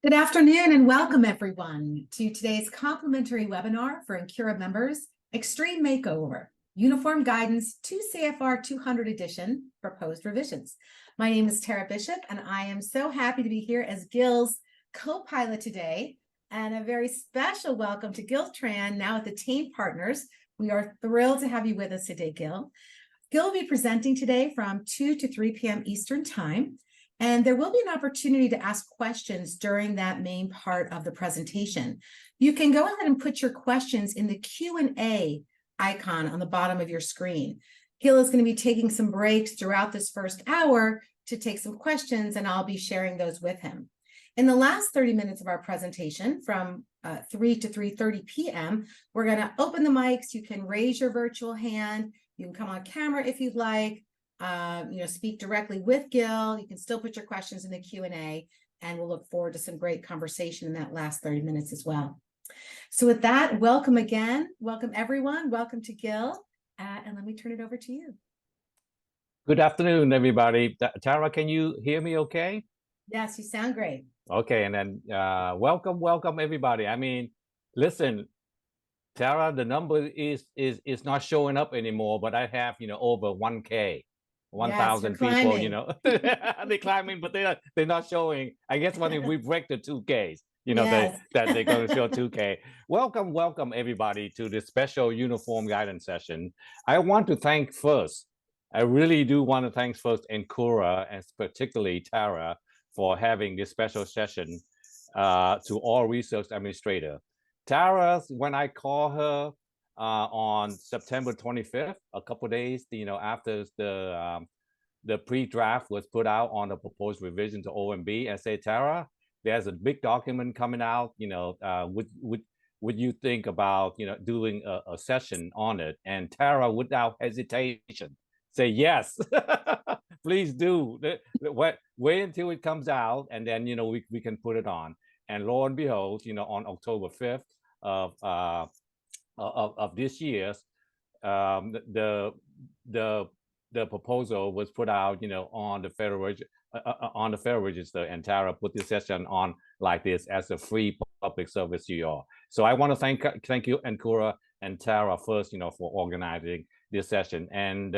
Good afternoon and welcome everyone to today's complimentary webinar for Ancura members, Extreme Makeover, Uniform Guidance to CFR 200 Edition, Proposed Revisions. My name is Tara Bishop and I am so happy to be here as Gil's co-pilot today, and a very special welcome to Gil Tran, now with Attain Partners. We are thrilled to have you with us today, Gil. Gil will be presenting today from 2 to 3 p.m. Eastern Time. And there will be an opportunity to ask questions during that main part of the presentation. You can go ahead and put your questions in the Q&A icon on the bottom of your screen. Gil is going to be taking some breaks throughout this first hour to take some questions, and I'll be sharing those with him. In the last 30 minutes of our presentation, from 3 to 3:30 p.m., we're going to open the mics. You can raise your virtual hand. You can come on camera if you'd like. Speak directly with Gil. You can still put your questions in the Q&A, and we'll look forward to some great conversation in that last 30 minutes as well. So with that, welcome again. Welcome everyone. Welcome to Gil. And let me turn it over to you. Good afternoon, everybody. Tara, can you hear me okay? Yes, you sound great. Okay, and then welcome everybody. I mean, listen, Tara, the number is not showing up anymore, but I have, over 1K. 1,000 people, they're climbing, but they're not showing. I guess when we break the 2Ks, yes. that they're going to show 2K. Welcome everybody to this special uniform guidance session. I want to thank first. I really do want to thank first Ancura, and particularly Tara, for having this special session to all research administrator. Tara, when I call her on September 25th, a couple days, after the pre-draft was put out on the proposed revision to OMB, and say, Tara, there's a big document coming out. Would you think about doing a session on it? And Tara, without hesitation, say yes, please do. Wait until it comes out, and then we can put it on. And lo and behold, on October 5th of this year, the proposal was put out, on the Federal Register, and Tara put this session on like this as a free public service to you all. So I want to thank you, Ancura and Tara, first, for organizing this session, and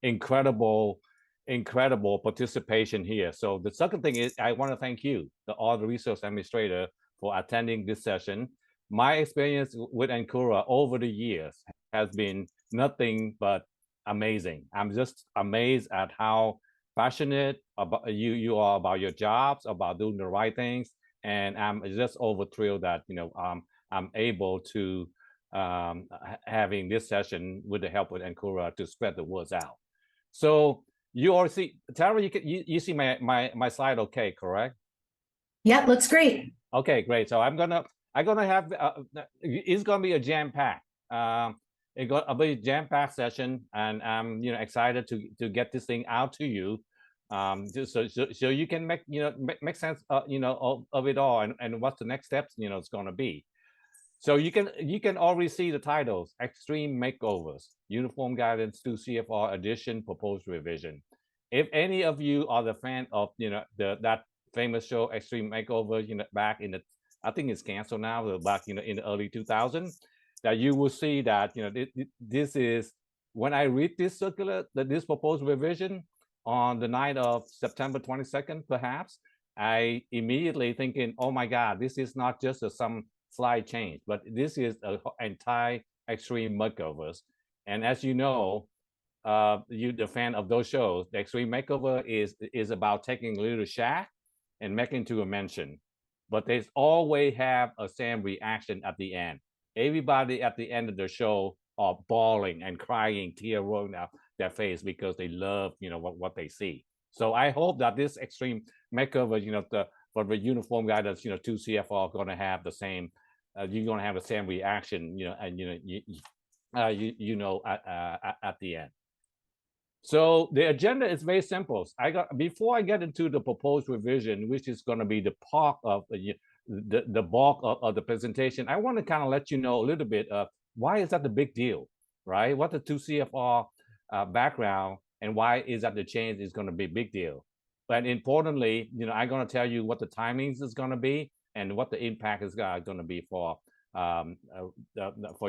incredible participation here. So the second thing is, I want to thank you, all the research administrator, for attending this session. My experience with Ancura over the years has been nothing but amazing. I'm just amazed at how passionate about you are about your jobs, about doing the right things, and I'm just over thrilled that I'm able to having this session with the help of Ancura to spread the words out. So you all see, Tara, you see my slide okay, correct? Yeah, looks great. Okay, great. So I'm gonna have it's gonna be a jam-packed. It's gonna be a jam-packed session, and I'm excited to get this thing out to you, so you can make sense of it all, and what's the next steps it's gonna be. So you can already see the titles: Extreme Makeovers, Uniform Guidance to CFR Edition, Proposed Revision. If any of you are the fan of that famous show Extreme Makeover, back in the, I think it's canceled now, but back in the early 2000s, that you will see that this is, when I read this circular, this proposed revision on the night of September 22nd, perhaps, I immediately thinking, oh my God, this is not just some slide change, but this is an entire Extreme Makeovers. And as you know, you the fan of those shows, the Extreme Makeover is about taking a little shack and making to a mansion. But they always have a same reaction at the end. Everybody at the end of the show are bawling and crying, tears rolling out their face, because they love what they see. So I hope that this Extreme Makeover, for the uniform guidance, to CFR, are going to have the same. You're going to have the same reaction, and at the end. So the agenda is very simple. Before I get into the proposed revision, which is going to be the part of the bulk of the presentation, I want to kind of let you know a little bit of why is that the big deal, right? What the 2CFR background, and why is that the change is going to be a big deal. But importantly, I'm going to tell you what the timings is going to be and what the impact is going to be for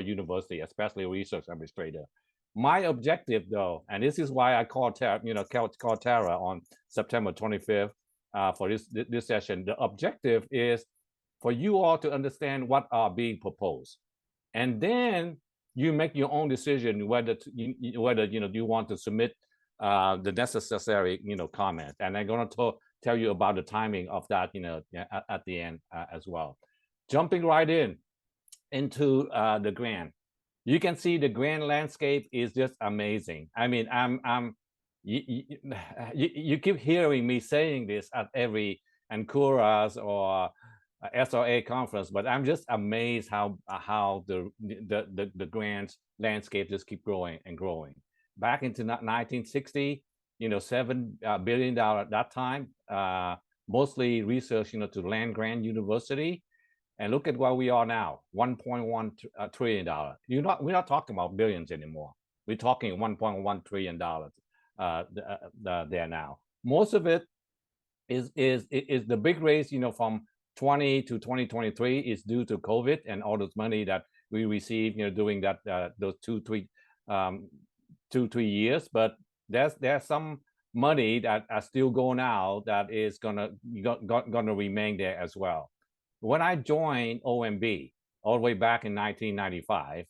university, especially research administrator. My objective, though, and this is why I called Tara on September 25th for this session. The objective is for you all to understand what are being proposed, and then you make your own decision whether you want to submit the necessary comment. And I'm going to tell you about the timing of that at the end as well. Jumping right into the grant, you can see the grant landscape is just amazing. I mean, you keep hearing me saying this at every Ancuras or SRA conference, but I'm just amazed how the grants landscape just keep growing and growing. Back into 1960, $7 billion at that time, mostly research, to land grant university. And look at where we are now, $1.1 trillion. We're not talking about billions anymore. We're talking $1.1 trillion there now. Most of it is the big raise, from 20 to 2023 is due to COVID and all this money that we received, during that those 2-3 years. But there's some money that are still going out that is gonna remain there as well. When I joined OMB all the way back in 1995,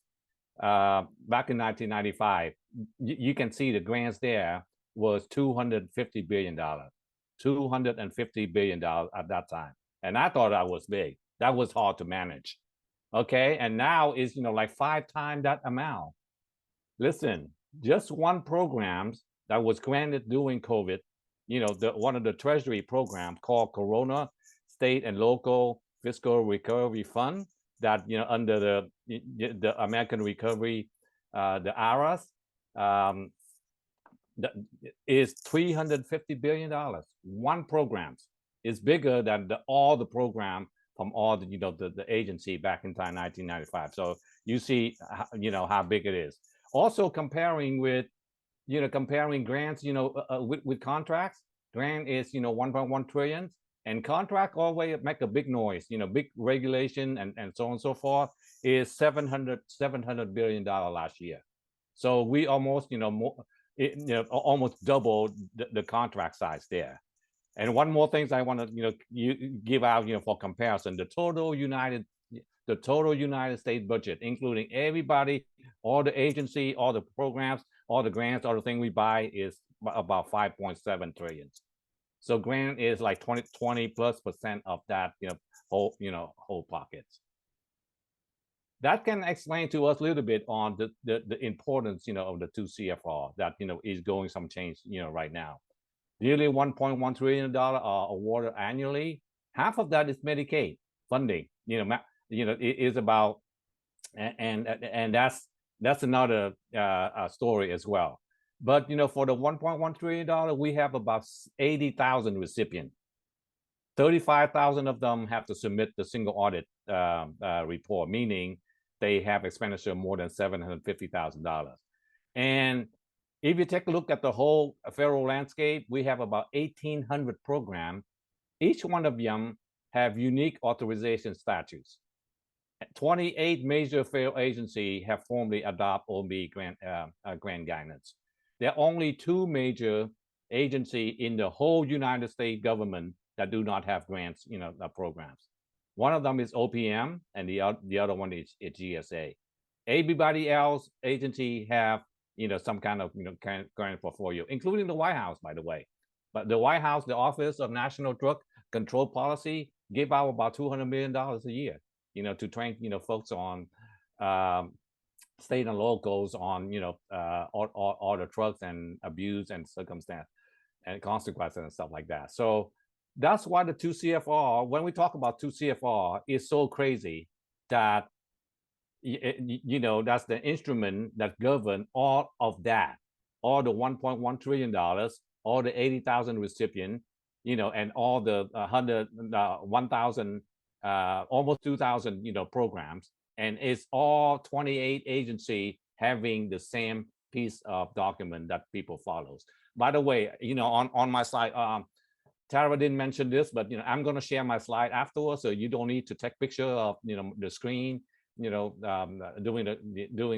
you can see the grants there was $250 billion, $250 billion at that time. And I thought that was big. That was hard to manage. Okay. And now it's, like 5 times that amount. Listen, just one program that was granted during COVID, one of the Treasury programs called Corona State and Local Fiscal Recovery Fund that, under the American Recovery, the ARAS, is $350 billion. One program is bigger than all the program from all the agency back in 1995. So you see, how big it is. Also comparing with, comparing grants, with contracts. Grant is, 1.1 trillion, and contract always make a big noise, big regulation and so on and so forth, is $700 billion last year. So we almost, almost doubled the contract size there. And one more thing I want to, give out, for comparison, the total United States budget, including everybody, all the agency, all the programs, all the grants, all the thing we buy, is about 5.7 trillion. So grant is like 20+% of that, whole pockets. That can explain to us a little bit on the importance, of the 2 CFR that, is going some change, right now. Nearly $1.1 trillion are awarded annually. Half of that is Medicaid funding. It is about, and that's another story as well. But for the $1.1 trillion, we have about 80,000 recipients. 35,000 of them have to submit the single audit report, meaning they have expenditure more than $750,000. And if you take a look at the whole federal landscape, we have about 1,800 programs. Each one of them have unique authorization statutes. 28 major federal agencies have formally adopted OMB grant guidance. There are only 2 major agencies in the whole United States government that do not have grants, programs. One of them is OPM, and the other one is GSA. Everybody else agency have, some kind of, grant portfolio, including the White House, by the way. But the White House, the Office of National Drug Control Policy, give out about $200 million a year, to train, folks on state and locals on, all the drugs and abuse and circumstance and consequences and stuff like that. So that's why the 2 CFR, when we talk about 2 CFR, is so crazy that, that's the instrument that govern all of that, all the $1.1 trillion, all the 80,000 recipients, and all the 1,000, almost 2,000, programs. And it's all 28 agencies having the same piece of document that people follows. By the way, on my slide, Tara didn't mention this, but I'm going to share my slide afterwards, so you don't need to take picture of the screen. Doing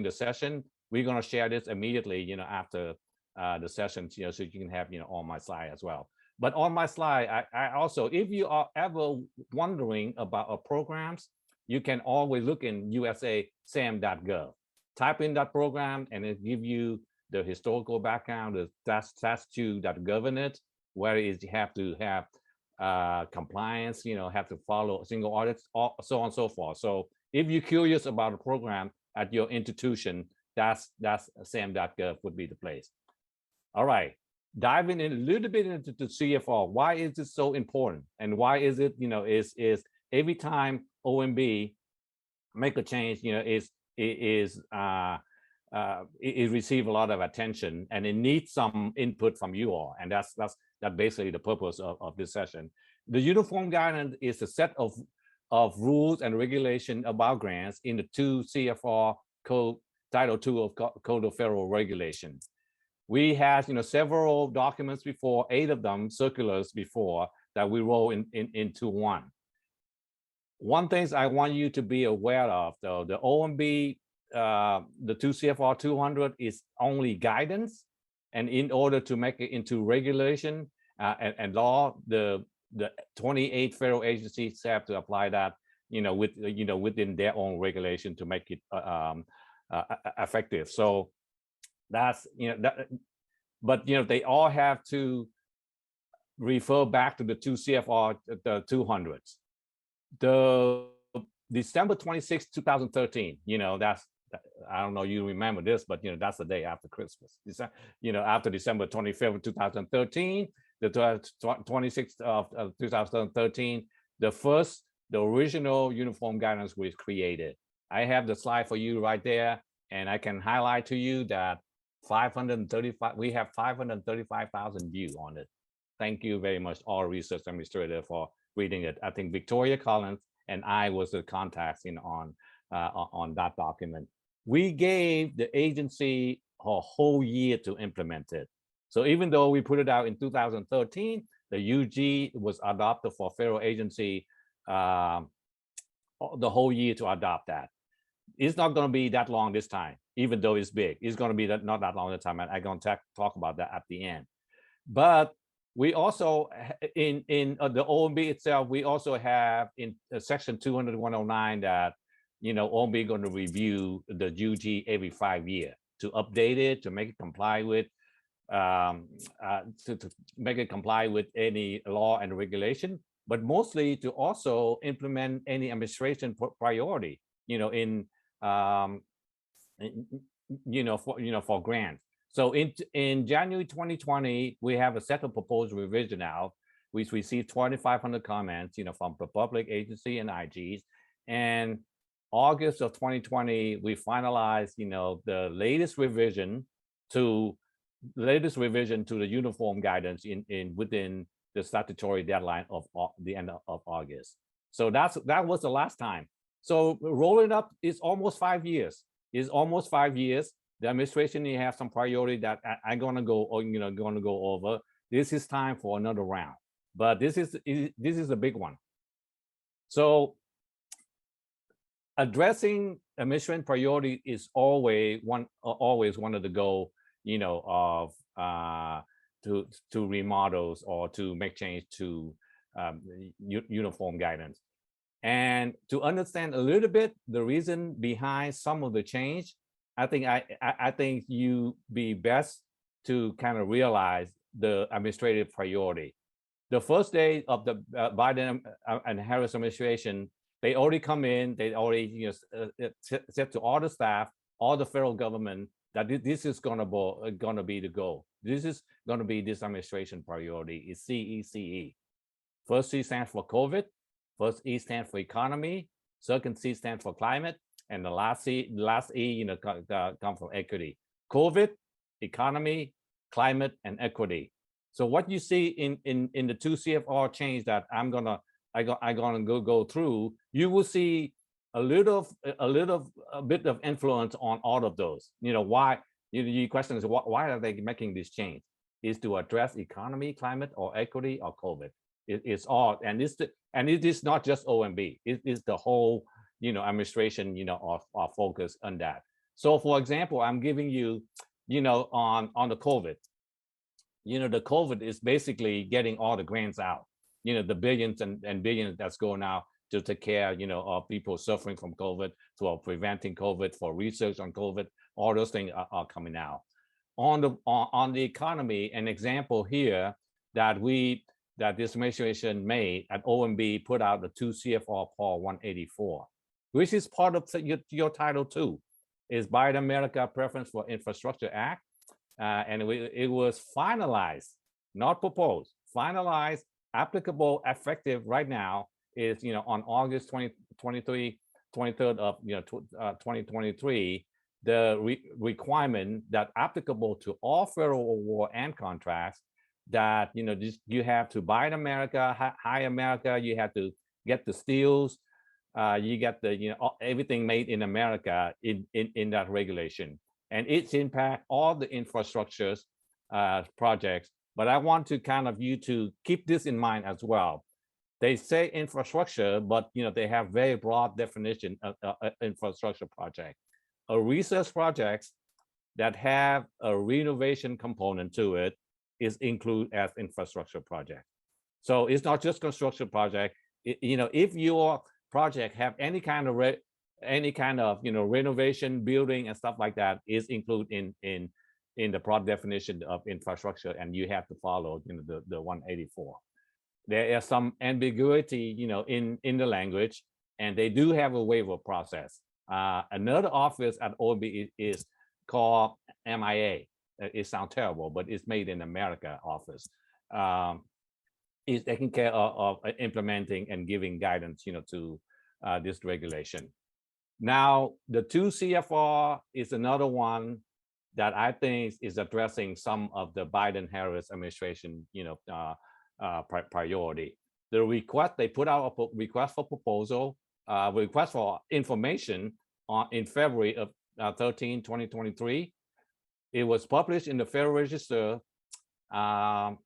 the session. We're going to share this immediately. After the session, so you can have all my slide as well. But on my slide, I also, if you are ever wondering about our programs, you can always look in usasam.gov. Type in that program, and it give you the historical background, the statute that govern it, where is you have to have compliance, have to follow single audits, so on and so forth. So if you're curious about a program at your institution, that's sam.gov would be the place. All right, diving in a little bit into the CFR. Why is it so important, and why is it is every time OMB make a change, it receive a lot of attention, and it needs some input from you all, and that's basically the purpose of this session. The uniform guidance is a set of rules and regulation about grants in the 2 CFR code, Title 2 of Code of Federal Regulation. We had several documents before, 8 of them circulars before, that we roll into one. One thing I want you to be aware of, though, the OMB, the 2 CFR 200 is only guidance, and in order to make it into regulation and law, the 28 federal agencies have to apply that, within their own regulation to make it effective. So that's but they all have to refer back to the 2 CFR the 200s. The December 26, 2013, that's, I don't know you remember this, but that's the day after Christmas. After December 25th, 2013, the 26th of 2013, the original uniform guidance was created. I have the slide for you right there, and I can highlight to you that we have 535,000 views on it. Thank you very much, all research administrator, for reading it. I think Victoria Collins and I was the contacts on that document. We gave the agency a whole year to implement it. So even though we put it out in 2013, the UG was adopted for federal agency the whole year to adopt that. It's not going to be that long this time, even though it's big. It's going to be not that long this time, and I'm going to talk about that at the end. But we also, in the OMB itself, we also have in section 200-109 that OMB going to review the UG every 5 years to update it, to make it comply with to make it comply with any law and regulation, but mostly to also implement any administration priority, for grants. So in January 2020, we have a second proposed revision out. We received 2,500 comments, from the public agency and IGs. And August of 2020, we finalized, the latest revision to the uniform guidance within the statutory deadline of the end of August. So that was the last time. So rolling up is almost 5 years. It's almost 5 years. The administration, you have some priority that I'm going to go over. This is time for another round, but this is a big one. So addressing administration priority is always one of the goal, of to remodels or to make change to uniform guidance. And to understand a little bit the reason behind some of the change, I think you be best to kind of realize the administrative priority. The first day of the Biden and Harris administration, they already come in, they already said to all the staff, all the federal government, that this is going to be the goal. This is going to be this administration priority is CECE. First C stands for COVID. First E stands for economy. Second C stands for climate. And the last E, come from equity. COVID, economy, climate, and equity. So what you see in the 2 CFR change that I'm gonna go through, you will see a bit of influence on all of those. Why? Your question is why are they making this change? Is to address economy, climate, or equity, or COVID? It's all, and it is not just OMB. It is the whole, administration, are focused on that. So, for example, I'm giving you, on the COVID. The COVID is basically getting all the grants out. The billions and billions that's going out to take care, of people suffering from COVID, for preventing COVID, for research on COVID. All those things are coming out. On the economy, an example here that this administration made at OMB put out the 2 CFR Part 184, which is part of your Title II, is Buy America Preference for Infrastructure Act. And it was finalized, not proposed, finalized, applicable, effective right now is, on August 23rd of 2023, the requirement that applicable to all federal award and contracts that, you have to buy in America, hire America, you have to get the steels, you get the, everything made in America in that regulation. And it's impact all the infrastructures projects. But I want to kind of you to keep this in mind as well. They say infrastructure, but they have very broad definition of infrastructure project. A research projects that have a renovation component to it is included as infrastructure project. So it's not just construction project. If your project have any kind of renovation, building and stuff like that, is included in the broad definition of infrastructure, and you have to follow the 184. There is some ambiguity in the language, and they do have a waiver process. Another office at OMB is called MIA. It sounds terrible, but it's Made in America office. Is taking care of implementing and giving guidance to this regulation. Now, the 2 CFR is another one that I think is addressing some of the Biden-Harris administration, priority. The request, they put out a request for proposal, request for information in February of 13, 2023. It was published in the Federal Register on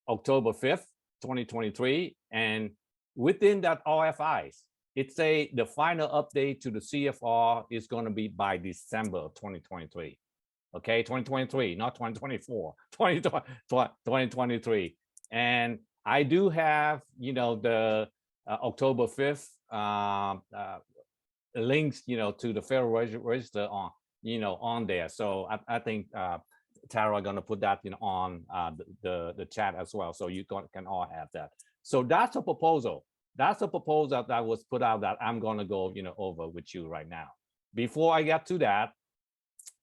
October 5th, 2023. And within that RFIs, it say the final update to the CFR is going to be by December of 2023. Okay, 2023, not 2024, 2023. And I do have, the October 5th links, to the Federal Register on there. So I think Tara going to put that on the chat as well, so you can all have that. So that's a proposal. That's a proposal that was put out that I'm going to go over with you right now. Before I get to that,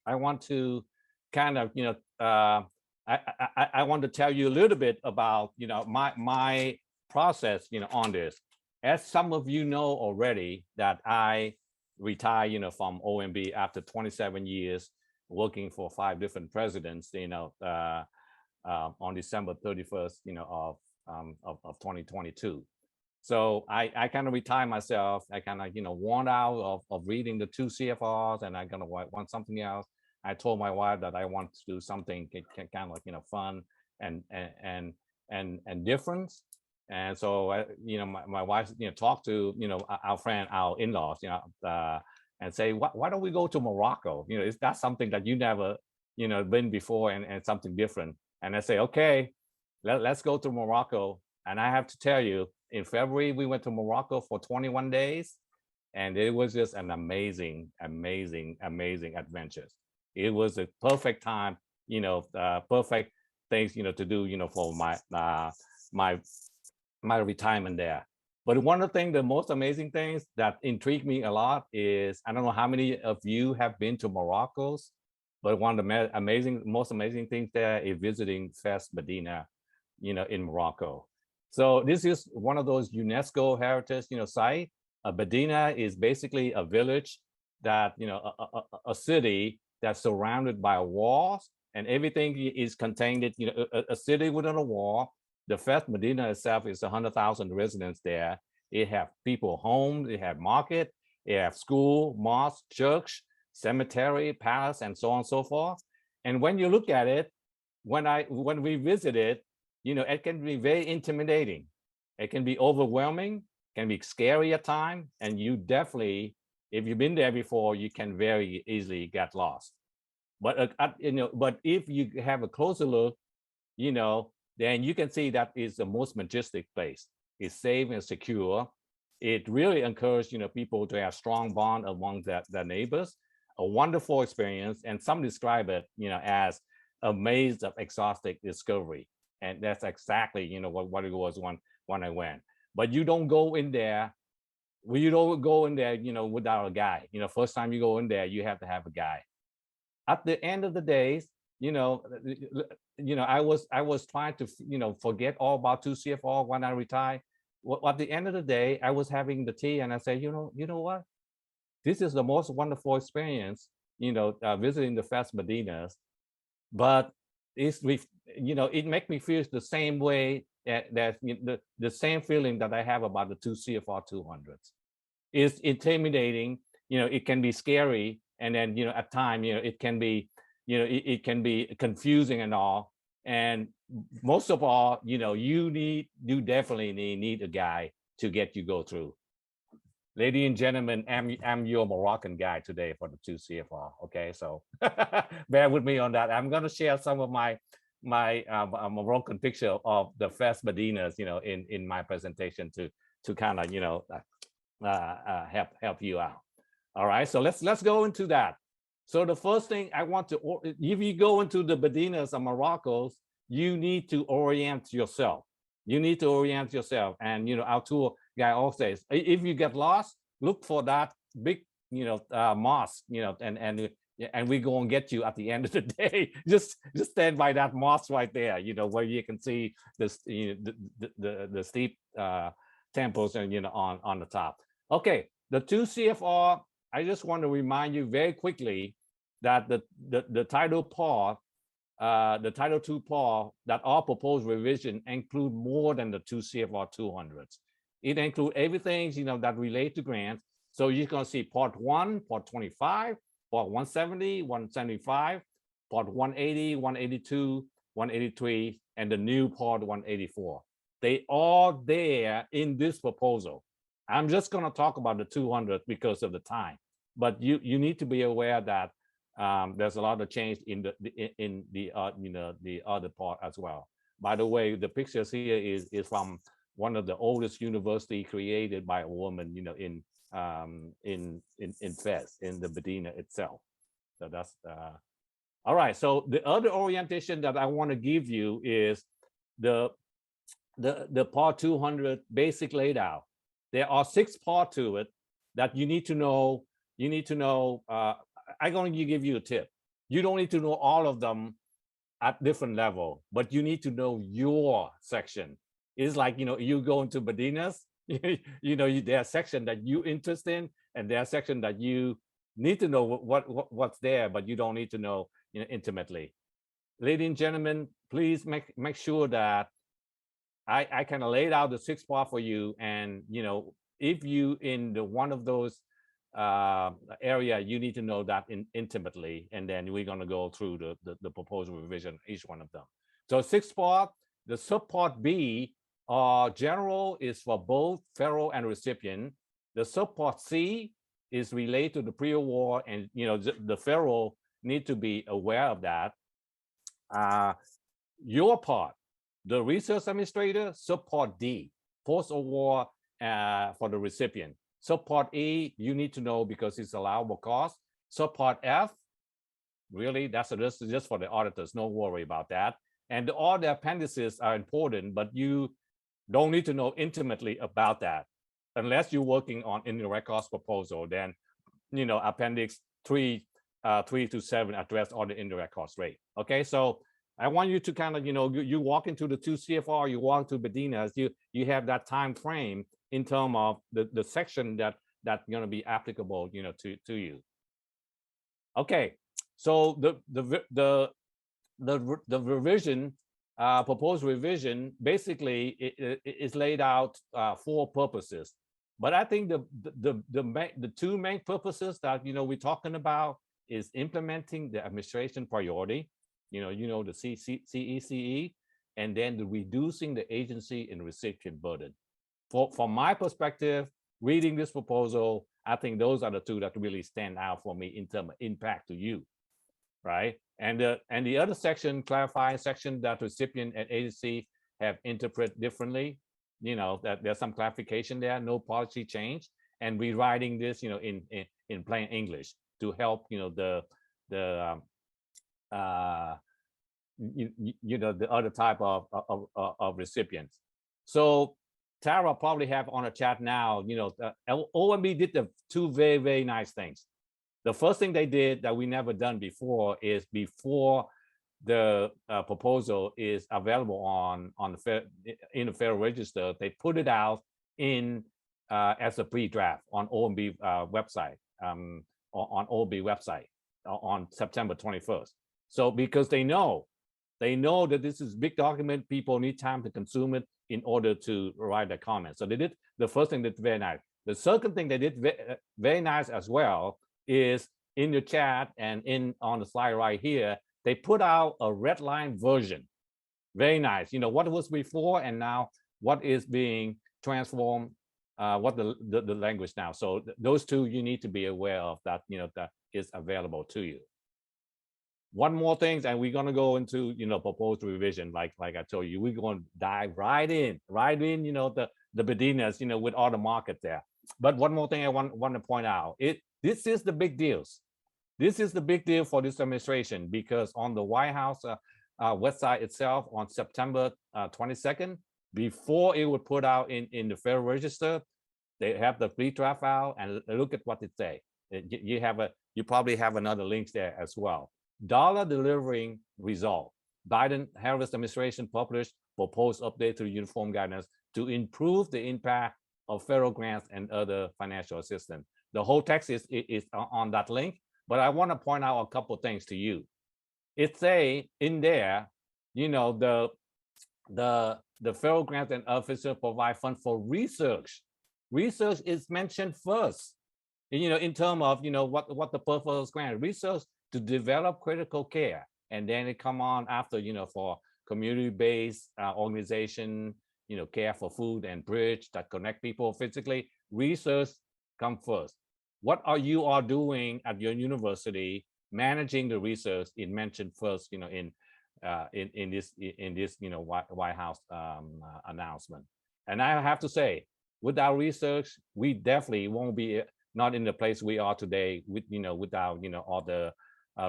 I want to kind of I want to tell you a little bit about my process on this. As some of you know already, that I retired from OMB after 27 years working for 5 different presidents, on December 31st, of 2022. So I kind of retired myself. I kind of, worn out of reading the 2 CFRs, and I kind of want something else. I told my wife that I want to do something kind of fun and different. And so, my wife, talked to, our friend, our in-laws, and say, why don't we go to Morocco? Is that something that you never, been before, and something different? And I say, okay, let's go to Morocco. And I have to tell you, in February, we went to Morocco for 21 days, and it was just an amazing adventure. It was a perfect time, perfect things, to do, for my retirement there. But one of the things, the most amazing things that intrigued me a lot is, I don't know how many of you have been to Morocco, but one of the most amazing things there is visiting Fes Medina, in Morocco. So this is one of those UNESCO heritage, site. Medina is basically a village that, a city that's surrounded by walls, and everything is contained, a city within a wall. The Fes Medina itself is 100,000 residents there. It have people homes, it have market, it have school, mosque, church, cemetery, palace, and so on and so forth. And when you look at it, when we visited, it can be very intimidating. It can be overwhelming, can be scary at times, and you definitely, if you've been there before, you can very easily get lost. But but if you have a closer look, then you can see that is the most majestic place. It's safe and secure. It really encourages, people to have strong bond among their neighbors. A wonderful experience, and some describe it, as a maze of exhaustive discovery, and that's exactly, what it was when I went. But you don't go in there. Well, you don't go in there, without a guide. First time you go in there, you have to have a guide. At the end of the days, I was trying to, forget all about 2CFR when I retired. Well, at the end of the day, I was having the tea, and I said, what? This is the most wonderful experience, visiting the Fes Medinas, but it makes me feel the same way that the same feeling that I have about the 2CFR 200s. It's intimidating, it can be scary, and then at time, it can be, it can be confusing and all. And most of all, you definitely need a guy to get you go through. Ladies and gentlemen, I'm your Moroccan guy today for the 2CFR. Okay, so bear with me on that. I'm going to share some of my Moroccan picture of the Fes Medinas, in my presentation to kind of help you out. All right, so let's go into that. So the first thing I want to, if you go into the Medinas of Morocco, you need to orient yourself. You need to orient yourself, and our tour guy always says, if you get lost, look for that big mosque, and we go and get you at the end of the day. just stand by that mosque right there, where you can see this, the steep temples and on the top. Okay, the 2CFR. I just want to remind you very quickly that the title part, the title 2 part, that all proposed revision include more than the 2CFR 200s. It includes everything that relate to grants. So you're going to see part 1, part 25, part 170, 175, part 180, 182, 183, and the new part 184. They all there in this proposal. I'm just going to talk about the 200 because of the time, but you need to be aware that there's a lot of change in the other part as well. By the way, the pictures here is from one of the oldest university created by a woman, in Fez, in the Medina itself. So that's all right. So the other orientation that I want to give you is the part 200 basic layout. There are 6 parts to it that you need to know. You need to know. I'm going to give you a tip. You don't need to know all of them at different level, but you need to know your section. It's like, you go into Medinas, there are section that you interested in, and there are section that you need to know what's there, but you don't need to know, intimately. Ladies and gentlemen, please make sure that I kind of laid out the 6 part for you, and if you in the one of those area, you need to know that intimately, and then we're going to go through the proposal revision, each one of them. So 6 part, the subpart B, general, is for both federal and recipient. The subpart C is related to the pre-award, and the federal need to be aware of that. Your part, the research administrator, subpart D, post-award for the recipient. Subpart E, you need to know because it's allowable cost. Subpart F, really, that's just for the auditors. No worry about that. And all the appendices are important, but you don't need to know intimately about that unless you're working on indirect cost proposal. Then, appendix 3 to 7 address all the indirect cost rate. Okay, so I want you to kind of, you walk into the 2CFR, you walk to Medinas, you have that time frame in terms of the section that's going to be applicable, to you. Okay, so the revision, proposed revision, basically is laid out 4 purposes. But I think the 2 main purposes that we're talking about is implementing the administration priority, the CECE, and then the reducing the agency and recipient burden. From my perspective, reading this proposal, I think those are the two that really stand out for me in terms of impact to you, right? And the other section, clarifying section, that recipient and agency have interpreted differently, that there's some clarification there, no policy change, and rewriting this, in plain English to help, the the other type of recipients. So Tara probably have on a chat now, OMB did the two very, very nice things. The first thing they did that we never done before is, before the proposal is available in the Federal Register, they put it out in as a pre-draft on OMB website, on OMB website on September 21st. So because they know that this is a big document, people need time to consume it in order to write their comments. So they did the first thing, that's very nice. The second thing they did very nice as well is in the chat and on the slide right here, they put out a red line version. Very nice. What was before and now what is being transformed, what the language now. So those two you need to be aware of, that that is available to you. One more thing, and we're gonna go into proposed revision, like I told you, we're gonna dive right in, the beginners, with all the market there. But one more thing I want to point out, this is the big deals. This is the big deal for this administration, because on the White House website itself on September 22nd, before it would put out in the Federal Register, they have the pre-draft out, and look at what it say. You probably have another links there as well. Dollar delivering result. Biden-Harris administration published proposed update to the uniform guidance to improve the impact of federal grants and other financial assistance. The whole text is on that link, but I want to point out a couple of things to you. It say in there, the federal grants and officer provide funds for research. Research is mentioned first, in terms of what the purpose of grant. Research to develop critical care, and then it come on after, for community-based organization, care for food and bridge that connect people physically. Research come first. What are you all doing at your university managing the research? It mentioned first, in this White House announcement. And I have to say, without research, we definitely won't be not in the place we are today, without all the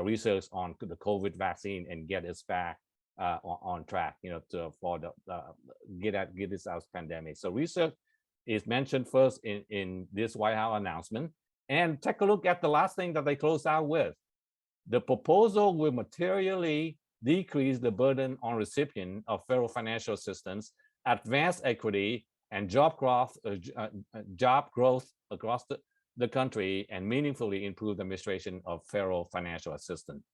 research on the COVID vaccine and get us back on track, for the get this out pandemic. So research is mentioned first in this White House announcement. And take a look at the last thing that they closed out with. The proposal will materially decrease the burden on recipient of federal financial assistance, advance equity and job growth across the country, and meaningfully improve the administration of federal financial assistance.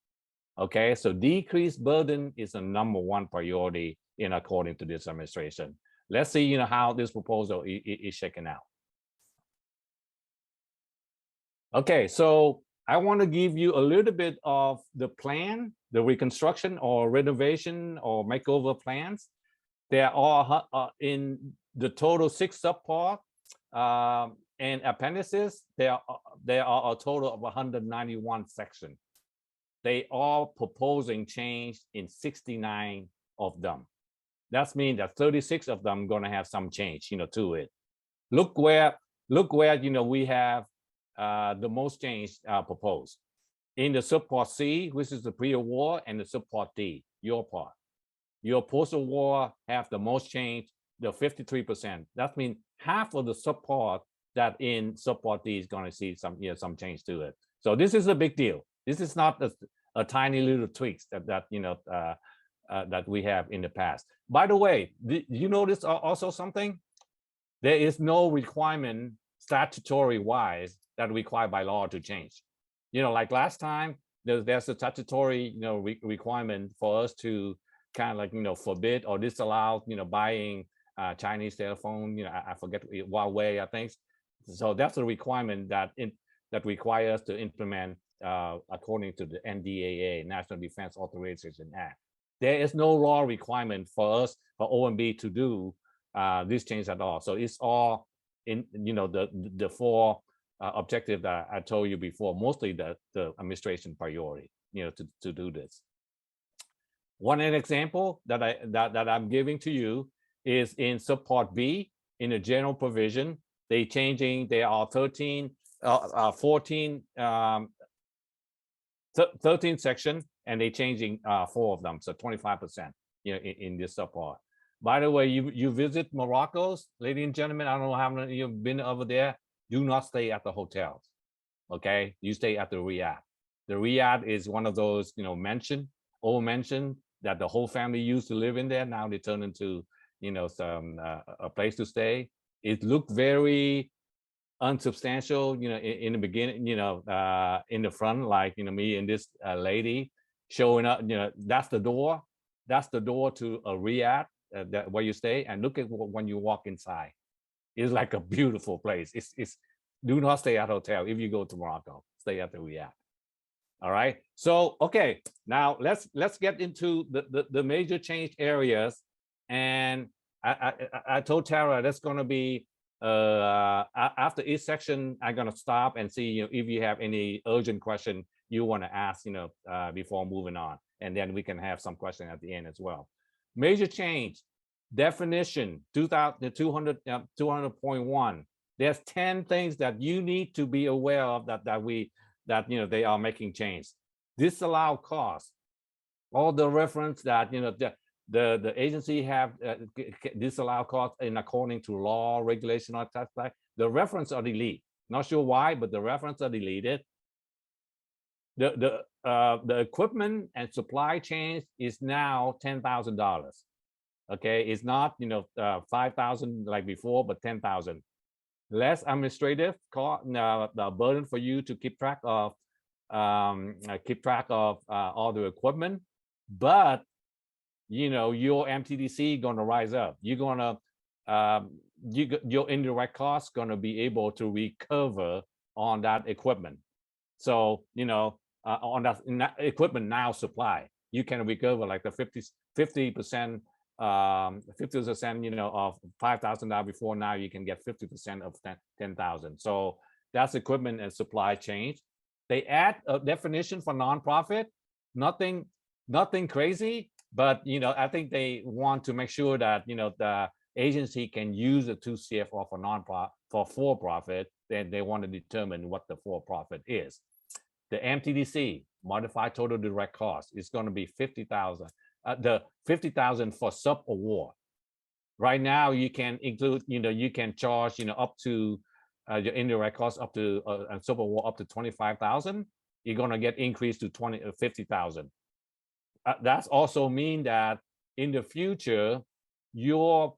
Okay, so decreased burden is the #1 priority according to this administration. Let's see, how this proposal is shaken out. Okay, so I want to give you a little bit of the plan, the reconstruction or renovation or makeover plans. There are in the total 6 subparts and appendices. There are a total of 191 sections. They are proposing change in 69 of them. That means that 36 of them going to have some change, to it. Look where we have the most change proposed. In the subpart C, which is the pre-award, and the subpart D, your part. Your post-award have the most change, the 53%. That means half of the subpart that in subpart D is going to see some change to it. So this is a big deal. This is not a tiny little tweaks that we have in the past. By the way, you notice also something? There is no requirement statutory wise that required by law to change. Like last time, there's a statutory requirement for us to kind of forbid or disallow buying Chinese telephone. I forget Huawei, I think. So that's a requirement that requires us to implement according to the NDAA, National Defense Authorization Act. there is no law requirement for us, for OMB to do this change at all. So it's all in, the four objective that I told you before, mostly the administration priority, to do this. One example that I'm giving to you is in subpart B in the general provision. There are 13 section, and they changing 4 of them, so 25%, in this subpart. By the way, you visit Morocco, ladies and gentlemen, I don't know how many you've been over there. Do not stay at the hotels, okay? You stay at the riad. The riad is one of those, old mansion that the whole family used to live in there. Now they turn into, some a place to stay. It looked very unsubstantial, in the beginning, in the front, like, me and this lady showing up, that's the door to a riad, where you stay, and look at when you walk inside. It's like a beautiful place. It's do not stay at a hotel. If you go to Morocco, stay at the riad. All right. So, okay, now let's get into the major change areas. And I told Tara that's going to be after each section. I'm going to stop and see, if you have any urgent question you want to ask, before moving on, and then we can have some question at the end as well. Major change definition 200.1. There's 10 things that you need to be aware of that they are making change. Disallowed costs, all the reference that the agency have disallowed costs in according to law, regulation, or tax like the reference are deleted. Not sure why, but the reference are deleted. The equipment and supply chain is now $10,000. Okay, it's not 5,000 like before, but 10,000. Less administrative cost, the burden for you to keep track of all the equipment, but your MTDC going to rise up. You're going to your indirect costs going to be able to recover on that equipment. So on that equipment now supply, you can recover like the 50%, 50% of $5,000 before. Now you can get 50% of 10,000. So that's equipment and supply chain. They add a definition for nonprofit. Nothing crazy, but I think they want to make sure that the agency can use the 2 CFR for profit. Then they want to determine what the for-profit is. The MTDC, modified total direct cost, is going to be 50,000. The 50,000 for sub award. Right now, you can include, you can charge, up to your indirect cost up to sub award up to 25,000. You're going to get increased to 50,000. That's also mean that in the future, your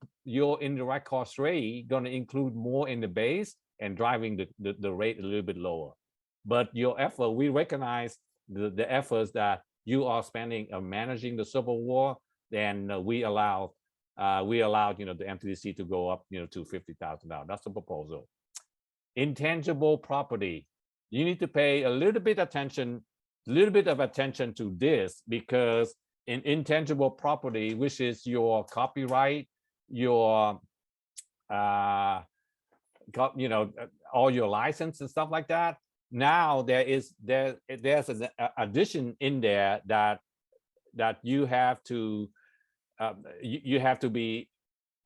indirect cost rate going to include more in the base and driving the rate a little bit lower. But your effort, we recognize the efforts that you are spending on managing the Civil War, then we allowed the MTDC to go up to $50,000. That's the proposal. Intangible property, you need to pay a little bit of attention to this, because in intangible property, which is your copyright, your all your license and stuff like that. Now there's an addition in there that you have to be,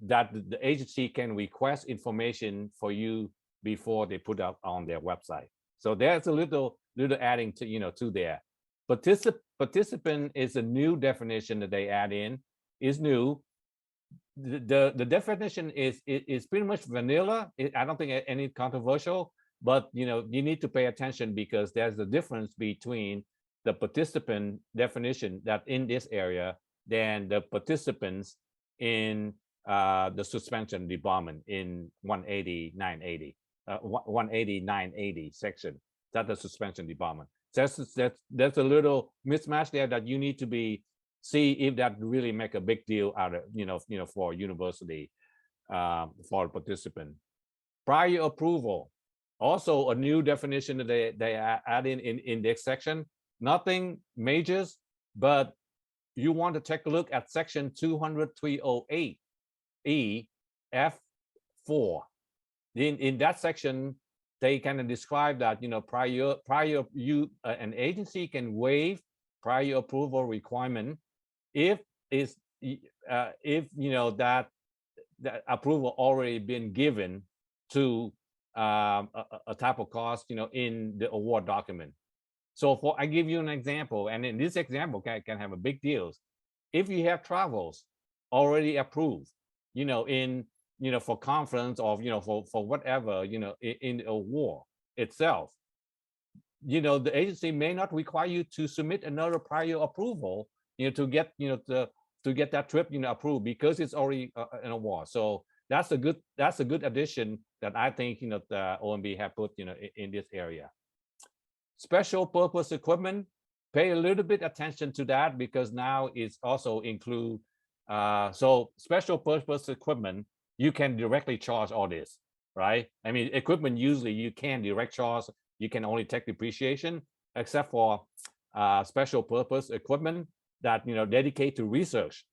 that the agency can request information for you before they put up on their website. So there's a little adding to to there. Participant is a new definition that they add in, is new. The definition is pretty much vanilla. I don't think any controversial. But you need to pay attention, because there's a difference between the participant definition that in this area than the participants in the suspension debarment in 180.980 section. That's the suspension debarment. That's a little mismatch there that you need to see if that really make a big deal out of for university for a participant. Prior approval. Also, a new definition that they add in this section. Nothing majors, but you want to take a look at section 200-308 E F4. In that section, they kind of describe that, you know, an agency can waive prior approval requirement if you know that approval already been given to a type of cost, you know, in the award document. So I give you an example, and in this example can have a big deal. If you have travels already approved, you know, for conference or, you know, for whatever, you know, in the award itself, you know, the agency may not require you to submit another prior approval, you know, to get, you know, to get that trip, you know, approved, because it's already an award. So that's a good addition that I think, you know, the OMB have put, you know, in this area. Special purpose equipment, pay a little bit attention to that, because now it's also include so special purpose equipment, you can directly charge all this, right? I mean, equipment usually you can direct charge, you can only take depreciation, except for special purpose equipment that, you know, dedicate to research.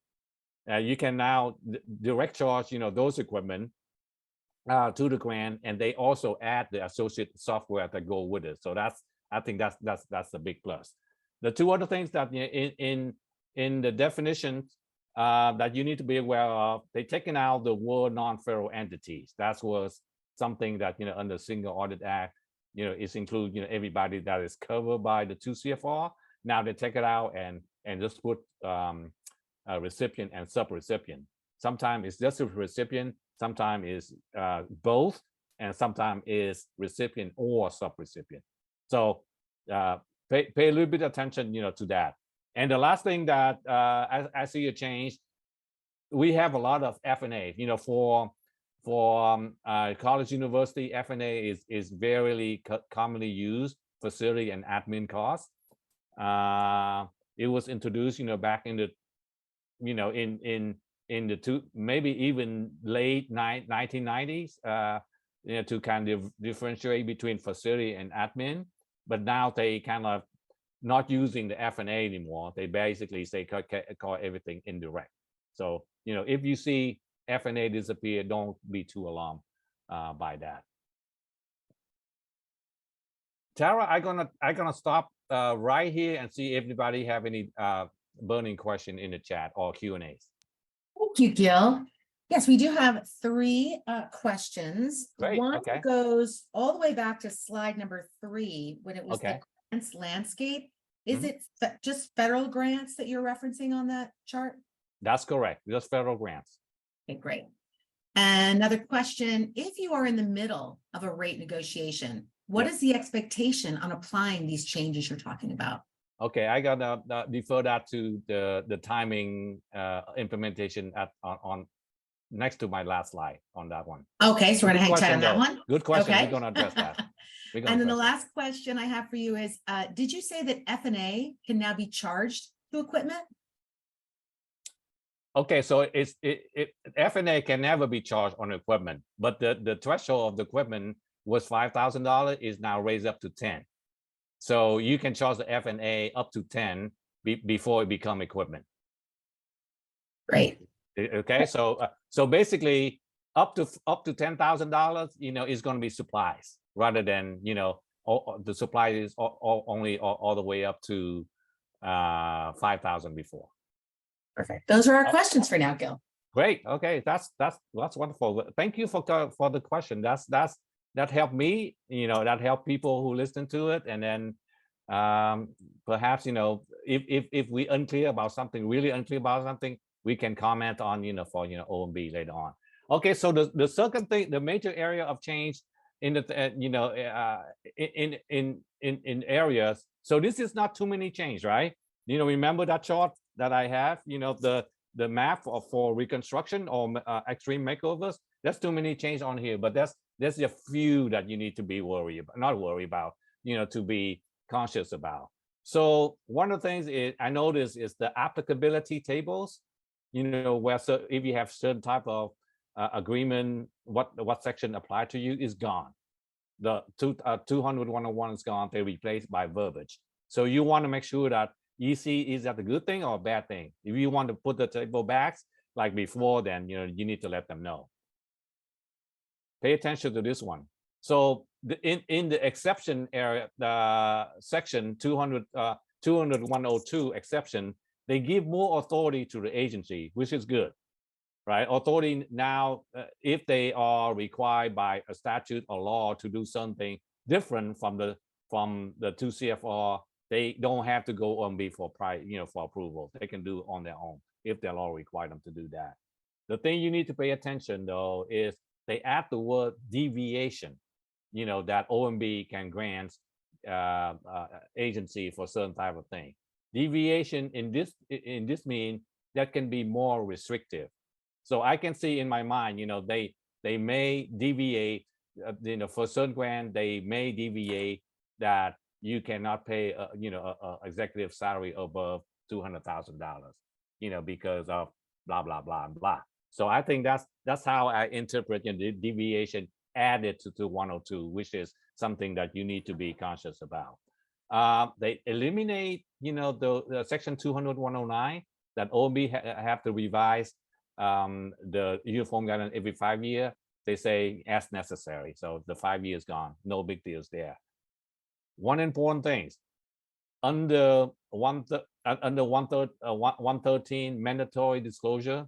You can now direct charge, you know, those equipment to the grant, and they also add the associated software that go with it. So I think that's a big plus. The two other things that, you know, in the definitions that you need to be aware of, they taken out the word non-federal entities. That was something that, you know, under Single Audit Act, you know, it's include, you know, everybody that is covered by the 2 CFR. Now they take it out and just put a recipient and sub-recipient. Sometimes it's just a recipient, sometimes is both, and sometimes is recipient or sub-recipient. So pay a little bit attention, you know, to that. And the last thing that I see a change, we have a lot of F&A, you know, for college university, F&A is very commonly used, facility and admin costs. It was introduced, you know, back in the, you know, in the maybe even late 1990s, you know, to kind of differentiate between facility and admin. But now they kind of not using the F&A anymore. They basically say call everything indirect. So, you know, if you see F&A disappear, don't be too alarmed by that. Tara, I'm gonna stop right here and see if anybody have any burning question in the chat or Q&As. Thank you, Gil. Yes, we do have 3 questions. Great, One okay. goes all the way back to slide number 3, when it was Okay. the grants landscape. Is it just federal grants that you're referencing on that chart? That's correct, just federal grants. Okay, great. And another question, if you are in the middle of a rate negotiation, what is the expectation on applying these changes you're talking about? Okay, I gotta defer that to the timing implementation on next to my last slide on that one. Okay, so we're gonna hang tight on that one. Good question. Okay. We're gonna address that. And then the last question I have for you is, did you say that F&A can now be charged to equipment? Okay, so F&A can never be charged on equipment, but the threshold of the equipment was $5,000, is now raised up to 10. So you can charge the F&A up to 10 before it become equipment. Great. Okay, so basically up to $10,000, you know, is going to be supplies rather than, you know, the supply is only all the way up to 5,000 before. Perfect. Those are our questions for now, Gil. Great. Okay, that's wonderful. Thank you for the question. That helped me, you know, that helped people who listen to it, and then perhaps, you know, if we unclear about something, really unclear about something, we can comment on, you know, for, you know, OMB later on. Okay, so the second thing, the major area of change in the you know, in areas. So this is not too many change, right? You know, remember that chart that I have, you know, the map for reconstruction or extreme makeovers. There's too many change on here, but there's a few that you need to be not worry about, you know, to be conscious about. So one of the things I noticed is the applicability tables, you know, where, so if you have certain type of agreement, what section apply to you is gone. The 200-101 is gone. They're replaced by verbiage. So you want to make sure that EC, is that a good thing or a bad thing? If you want to put the table backs like before, then you need to let them know. Pay attention to this one. So in the exception area, the section 20102 exception, they give more authority to the agency, which is good, right? Authority now, if they are required by a statute or law to do something different from the 2 CFR, they don't have to go OMB for for approval. They can do it on their own if their law require them to do that. The thing you need to pay attention though is they add the word deviation, that OMB can grant agency for certain type of thing. Deviation in this mean that can be more restrictive. So I can see in my mind, they may deviate, for certain grant, they may deviate that you cannot pay, a executive salary above $200,000, because of blah blah blah blah. So I think that's how I interpret the deviation added to 102, which is something that you need to be conscious about. They eliminate, the section 200-109 that OMB have to revise the uniform guidelines every 5 years. They say as necessary. So the 5 years gone, no big deals there. One important thing, under 113 mandatory disclosure,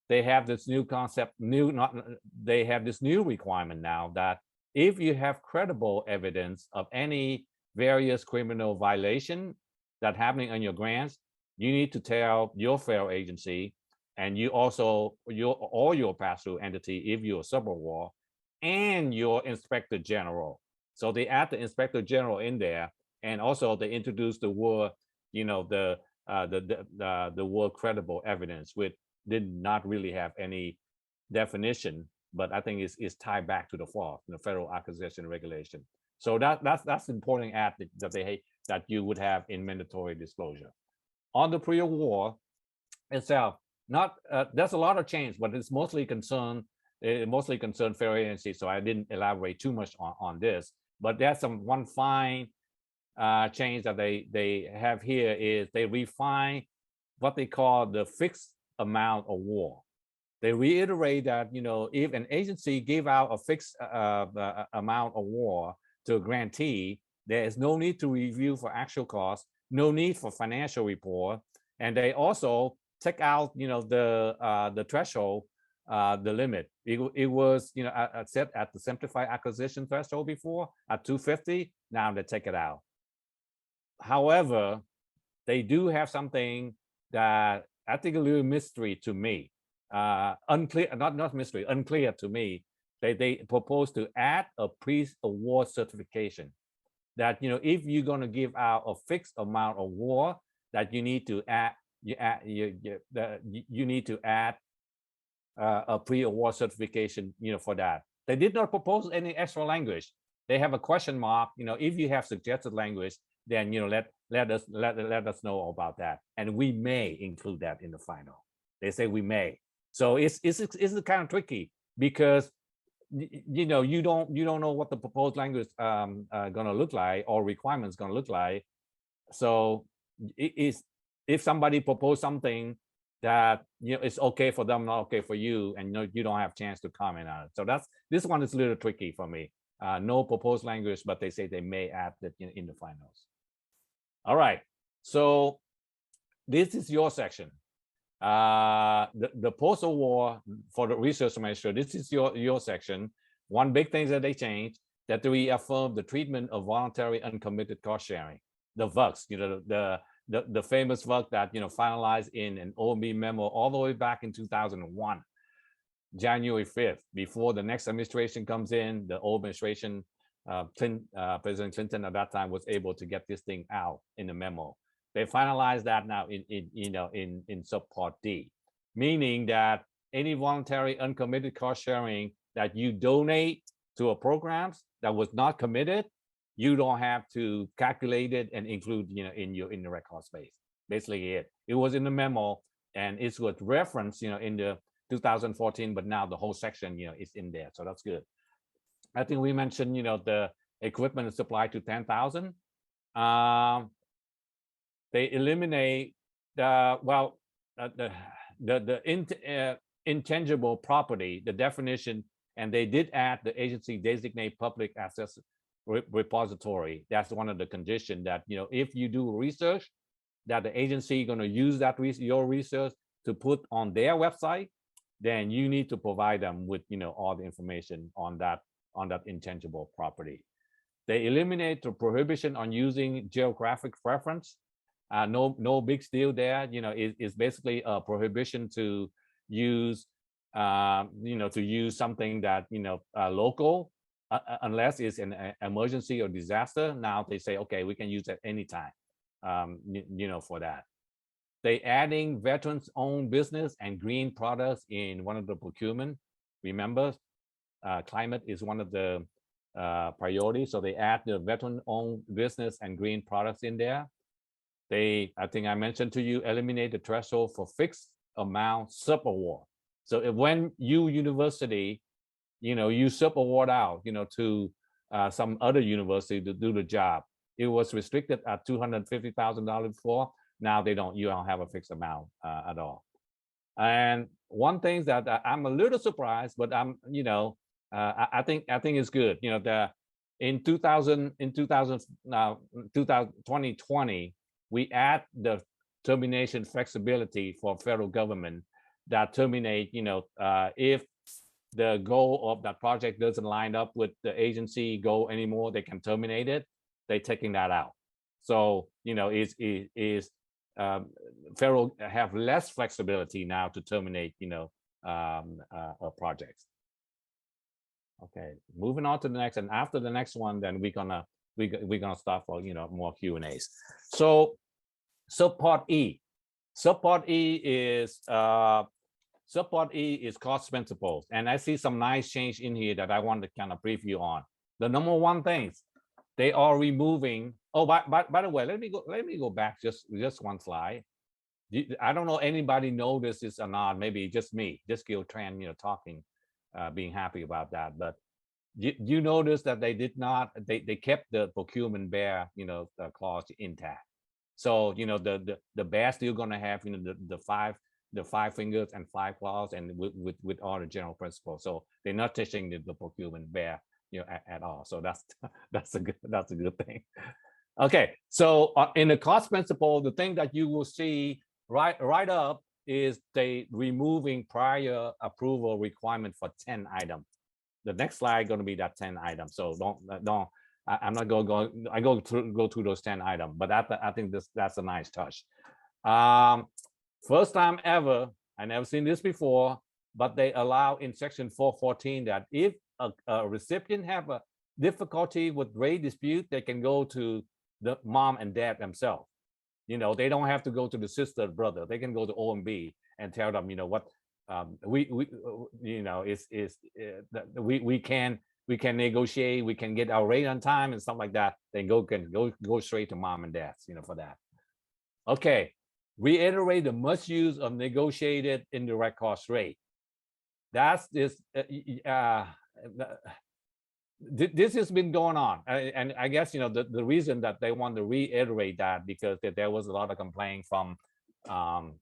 they have this new concept, they have this new requirement now that if you have credible evidence of any various criminal violation that happening on your grants, you need to tell your federal agency, and you also your pass-through entity if you're a sub-award, and your inspector general. So they add the inspector general in there, and also they introduce the word, the word credible evidence, which did not really have any definition, but I think it's tied back to the FAR, the Federal Acquisition Regulation. So that's important add that you would have in mandatory disclosure. On the pre-award itself, there's a lot of change, but it's mostly concerned federal agencies. So I didn't elaborate too much on this, but there's one fine change that they have here is they refine what they call the fixed amount award. They reiterate that, if an agency gave out a fixed amount award to a grantee, there is no need to review for actual costs, no need for financial report, and they also take out, the threshold, the limit. It was, set at the simplified acquisition threshold before at 250. Now they take it out. However, they do have something that I think a little mystery to me, unclear, not mystery, unclear to me. They propose to add a pre-award certification that, if you're going to give out a fixed amount of award, that you need to add, you need to add a pre-award certification, for that. They did not propose any extra language. They have a question mark. If you have suggested language, then let us know about that, and we may include that in the final. They say we may. So it's kind of tricky because you don't know what the proposed language gonna look like or requirements gonna look like. So it is, if somebody propose something that it's okay for them, not okay for you, and you don't have a chance to comment on it. So this one is a little tricky for me. No proposed language, but they say they may add that in the finals. All right, so this is your section. The post-award for the research semester, this is your section. One big thing that they changed, that they reaffirmed the treatment of voluntary uncommitted cost sharing, the VUCs, the famous VUC that finalized in an OMB memo all the way back in 2001, January 5th, before the next administration comes in. The old administration, President Clinton at that time was able to get this thing out in the memo. They finalized that now in subpart D, meaning that any voluntary uncommitted cost sharing that you donate to a programs that was not committed, you don't have to calculate it and include in your indirect cost base. Basically, it was in the memo, and it was referenced in the 2014, but now the whole section is in there, so that's good. I think we mentioned the equipment is supplied to 10,000. They eliminate the intangible property, the definition, and they did add the agency designate public access repository. That's one of the conditions that, if you do research, that the agency going to use that your research to put on their website, then you need to provide them with, all the information on that intangible property. They eliminate the prohibition on using geographic reference. No big deal there. It's basically a prohibition to use, to use something that, local, unless it's an emergency or disaster. Now they say, okay, we can use it anytime, for that. They adding veterans own business and green products in one of the procurement. Remember, climate is one of the priorities. So they add the veteran owned business and green products in there. I think I mentioned to you, eliminate the threshold for fixed amount sub-award. So if when university, you sub-award out, to some other university to do the job, it was restricted at $250,000 before. Now you don't have a fixed amount at all. And one thing that I'm a little surprised, but I think it's good. In 2020, we add the termination flexibility for federal government that terminate, if the goal of that project doesn't line up with the agency goal anymore, they can terminate it. They're taking that out. So, federal have less flexibility now to terminate, projects. Okay, moving on to the next, and after the next one, then we're gonna start for more Q&As. So subpart E. Subpart E is cost principles, and I see some nice change in here that I want to kind of brief you on. The number one things they are removing. Oh, by the way, let me go back just one slide. I don't know anybody noticed this or not. Maybe just me, just Gil Tran, talking, being happy about that. But you notice that they did not. They kept the procurement bear, clause intact. So the bear still going to have the five fingers and 5 claws, and with all the general principles. So they're not touching the procurement bear at all. So that's a good thing. Okay, so in the cost principle, the thing that you will see right up is they removing prior approval requirement for 10 items. The next slide going to be that 10 items. So don't. I'm not going to go through those 10 items, but I think that's a nice touch. First time ever, I never seen this before, but they allow in section 414 that if a recipient have a difficulty with rate dispute, they can go to the mom and dad themselves. They don't have to go to the sister or brother. They can go to OMB and tell them, what we can negotiate, we can get our rate on time and stuff like that. Then go straight to mom and dads, for that. Okay, reiterate the must use of negotiated indirect cost rate. That's this. This has been going on, and I guess the reason that they want to reiterate that because there was a lot of complaint from from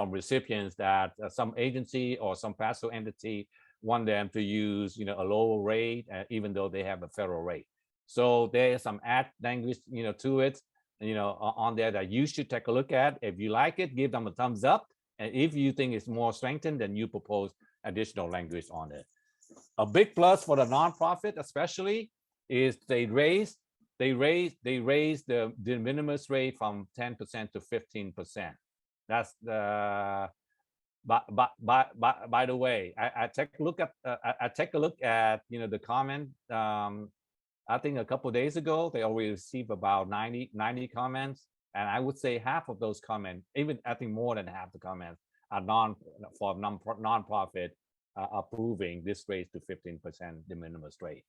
recipients that some agency or some pastoral entity want them to use a lower rate, even though they have a federal rate. So there's some add language to it on there that you should take a look at. If you like it, give them a thumbs up, and if you think it's more strengthened, then you propose additional language on it. A big plus for the nonprofit especially is they raise the de minimis rate from 10% to 15%. That's the by the way, I take a look at the comment. I think a couple of days ago they already received about 90 comments, and I would say half of those comments, even I think more than half the comments, are nonprofit approving this raise to 15% de minimis rate.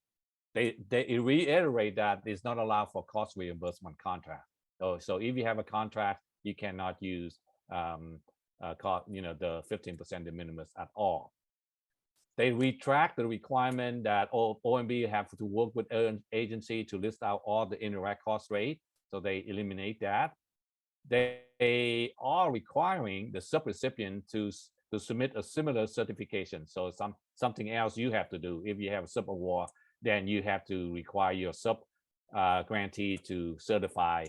They reiterate that it's not allowed for cost reimbursement contract. So if you have a contract, you cannot use the 15% de minimis at all. They retract the requirement that OMB have to work with an agency to list out all the indirect cost rate. So they eliminate that. They are requiring the subrecipient to submit a similar certification. So something else you have to do. If you have a sub award, then you have to require your sub grantee to certify,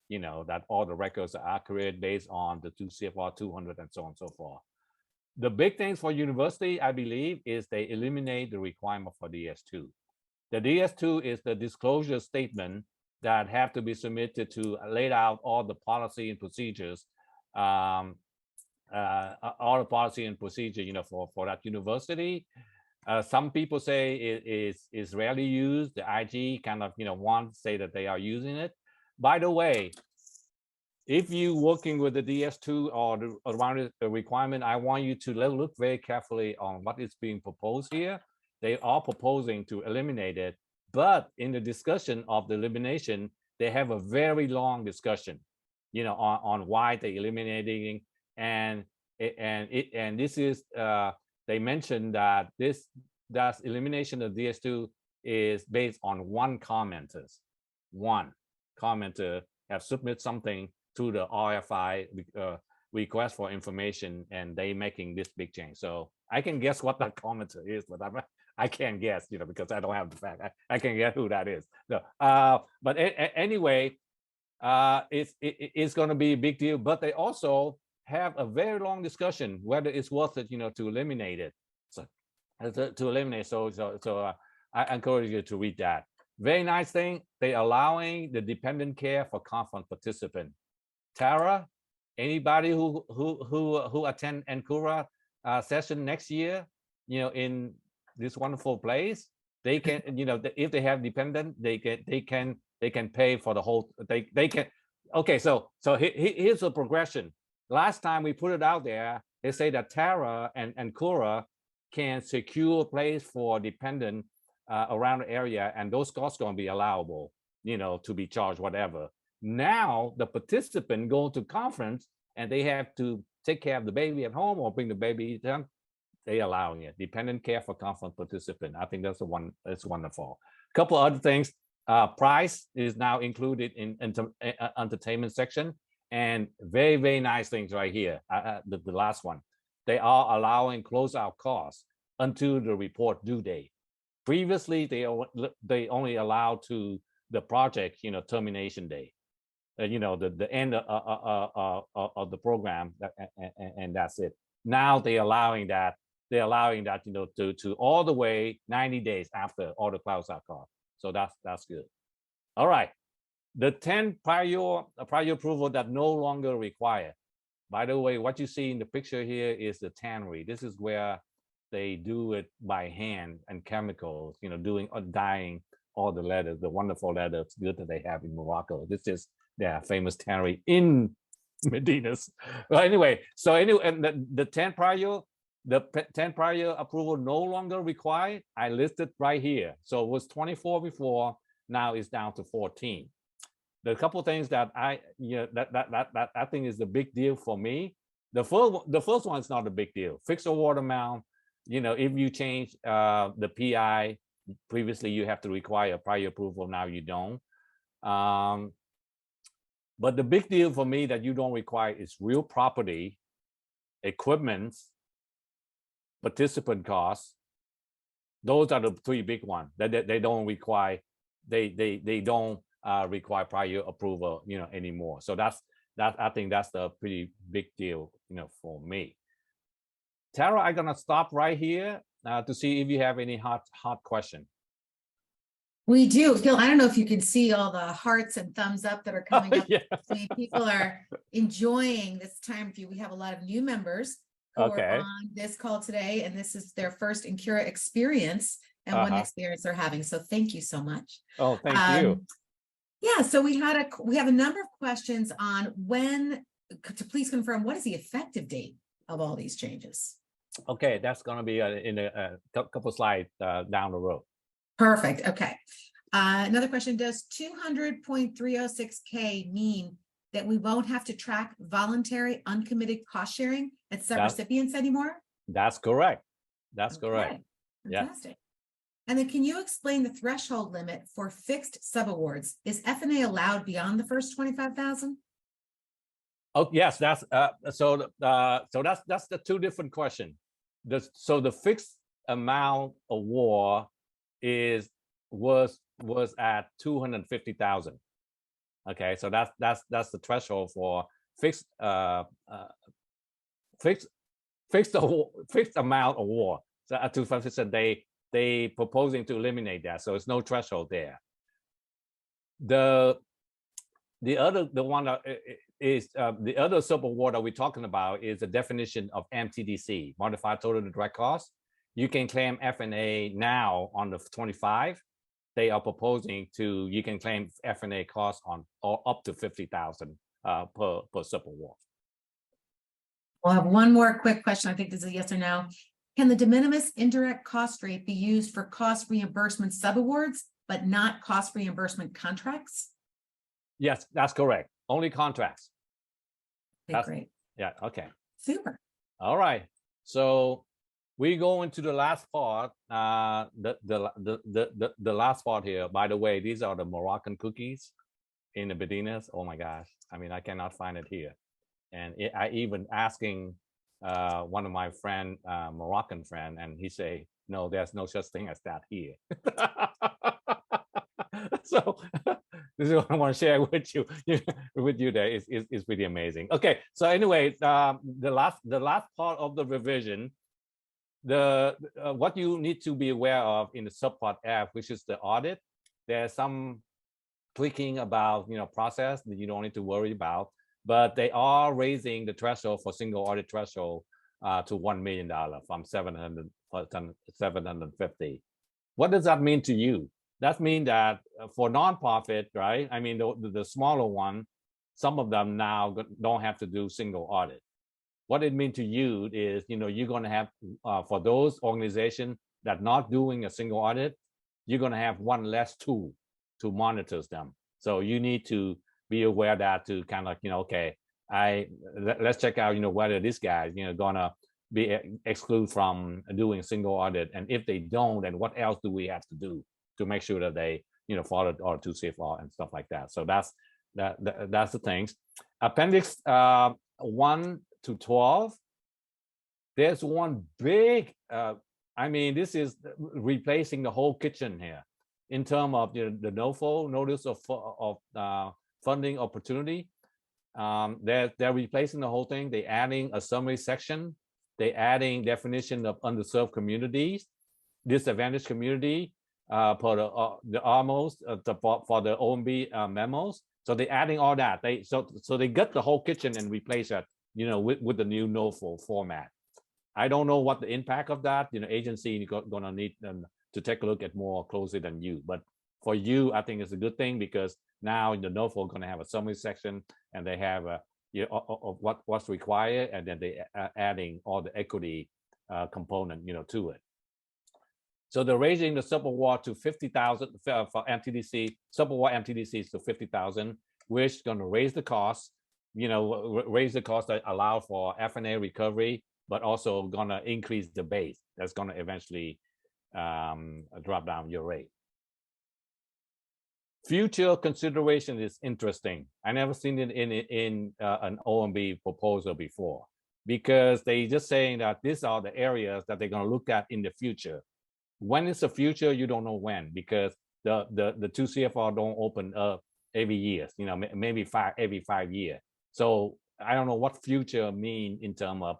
that all the records are accurate based on the CFR 200 and so on and so forth. The big things for university, I believe, is they eliminate the requirement for DS2. The DS2 is the disclosure statement that have to be submitted to lay out all the policy and procedures, all the policy and procedure, for that university. Some people say it is rarely used. The IG kind of, want to say that they are using it. By the way, if you working with the DS2 or around the requirement, I want you to look very carefully on what is being proposed here. They are proposing to eliminate it, but in the discussion of the elimination, they have a very long discussion, on why they're eliminating, and this is they mentioned that that elimination of DS2 is based on one commenter have submitted something to the RFI request for information, and they making this big change. So I can guess what that commenter is, but I can't guess, because I don't have the fact. I can guess who that is. So, but anyway, it's going to be a big deal. But they also have a very long discussion whether it's worth it, to eliminate it. So to eliminate. So I encourage you to read that. Very nice thing. They allowing the dependent care for conference participant. Tara, anybody who attend Ancora session next year, in this wonderful place, they can, if they have dependent, they can pay for the whole. They can. Okay, so here's the progression. Last time we put it out there, they say that Tara and Ancora can secure a place for dependent around the area, and those costs going to be allowable, to be charged whatever. Now the participant go to conference and they have to take care of the baby at home or bring the baby to them. They allowing it. Dependent care for conference participant. I think that's that's wonderful. A couple other things. Price is now included in entertainment section, and very, very nice things right here. The last one. They are allowing closeout costs until the report due date. Previously, they only allowed to the project, termination day. The end of the program, and that's it. Now they're allowing that. To all the way 90 days after all the closeout costs. So that's good. All right. The 10 prior approval that no longer required. By the way, what you see in the picture here is the tannery. This is where they do it by hand and chemicals, doing dyeing all the leathers, the wonderful leathers good that they have in Morocco. This is their famous tannery in Medinas. Well, anyway, and the 10 prior approval no longer required. I listed right here. So it was 24 before, now it's down to 14. The couple things that I think is the big deal for me. The first one is not a big deal. Fixed award amount. If you change the PI, previously you have to require prior approval. Now you don't. But the big deal for me that you don't require is real property, equipment, participant costs. Those are the three big ones that they don't require. They don't require prior approval, anymore. So I think that's the pretty big deal, for me. Tara, I'm gonna stop right here to see if you have any hot question. We do. Phil, I don't know if you can see all the hearts and thumbs up that are coming up. Yeah. People are enjoying this time with you. We have a lot of new members who are on this call today, and this is their first Ancora experience and what experience they're having. So thank you so much. Oh, thank you. Yeah, so we have a number of questions on when to please confirm what is the effective date of all these changes. Okay, that's going to be in a couple slides down the road. Perfect. Okay. Another question, does 200.306K mean that we won't have to track voluntary uncommitted cost sharing at subrecipients anymore? That's correct. That's correct. Fantastic. And then can you explain the threshold limit for fixed subawards? Is F&A allowed beyond the first 25,000? Oh, yes, that's so that's the two different question. So the fixed amount award was at 250,000. Okay, so that's the threshold for fixed fixed amount award. So at 250, they proposing to eliminate that, so it's no threshold there. The one that is the other subaward that we're talking about is the definition of MTDC, modified total direct cost. You can claim F&A now on the 25. They are proposing to, you can claim F&A costs on or up to 50,000 per subaward. We'll have one more quick question. I think this is a yes or no. Can the de minimis indirect cost rate be used for cost reimbursement subawards, but not cost reimbursement contracts? Yes, that's correct. Only contracts. Okay, great. Yeah, okay. Super. All right. So we go into the last part. The last part here. By the way, these are the Moroccan cookies in the Bedinas. Oh my gosh. I mean, I cannot find it here. And I even asking one of my friend, Moroccan friend, and he say, no, there's no such thing as that here. So this is what I want to share with you. There is pretty amazing. Okay, so anyway, the last part of the revision, what you need to be aware of in the subpart F, which is the audit. There's some tweaking about process that you don't need to worry about, but they are raising the threshold for single audit threshold to $1 million from 750. What does that mean to you? That means that for nonprofit, right? I mean, the smaller one, some of them now don't have to do single audit. What it means to you is, you're going to have, for those organizations that not doing a single audit, you're going to have one less tool to monitor them. So you need to be aware that to kind of, okay, let's check out, whether this guy, gonna be excluded from doing single audit. And if they don't, then what else do we have to do to make sure that they, follow Audit 2 CFR and stuff like that. So that's the things. Appendix 1 to 12. There's one big, I mean, this is replacing the whole kitchen here in terms of the NOFO, notice of funding opportunity. They're replacing the whole thing. They're adding a summary section. They're adding definition of underserved communities, disadvantaged community, for the almost for the OMB memos. So they're adding all that. So they got the whole kitchen and replace that, with the new NOFO format. I don't know what the impact of that. Agency gonna need them to take a look at more closely than you. But for you, I think it's a good thing because now the NOFO going to have a summary section and they have of what's required, and then they are adding all the equity component to it. So they're raising the subaward to 50,000 for MTDC. Subaward MTDC to 50,000, which is going to raise the cost. Raise the cost that allow for F&A recovery, but also going to increase the base. That's going to eventually drop down your rate. Future consideration is interesting. I never seen it in an OMB proposal before, because they just saying that these are the areas that they're going to look at in the future. When it's the future, you don't know when, because the 2 CFR don't open up every year. Maybe every 5 years. So I don't know what future mean in terms of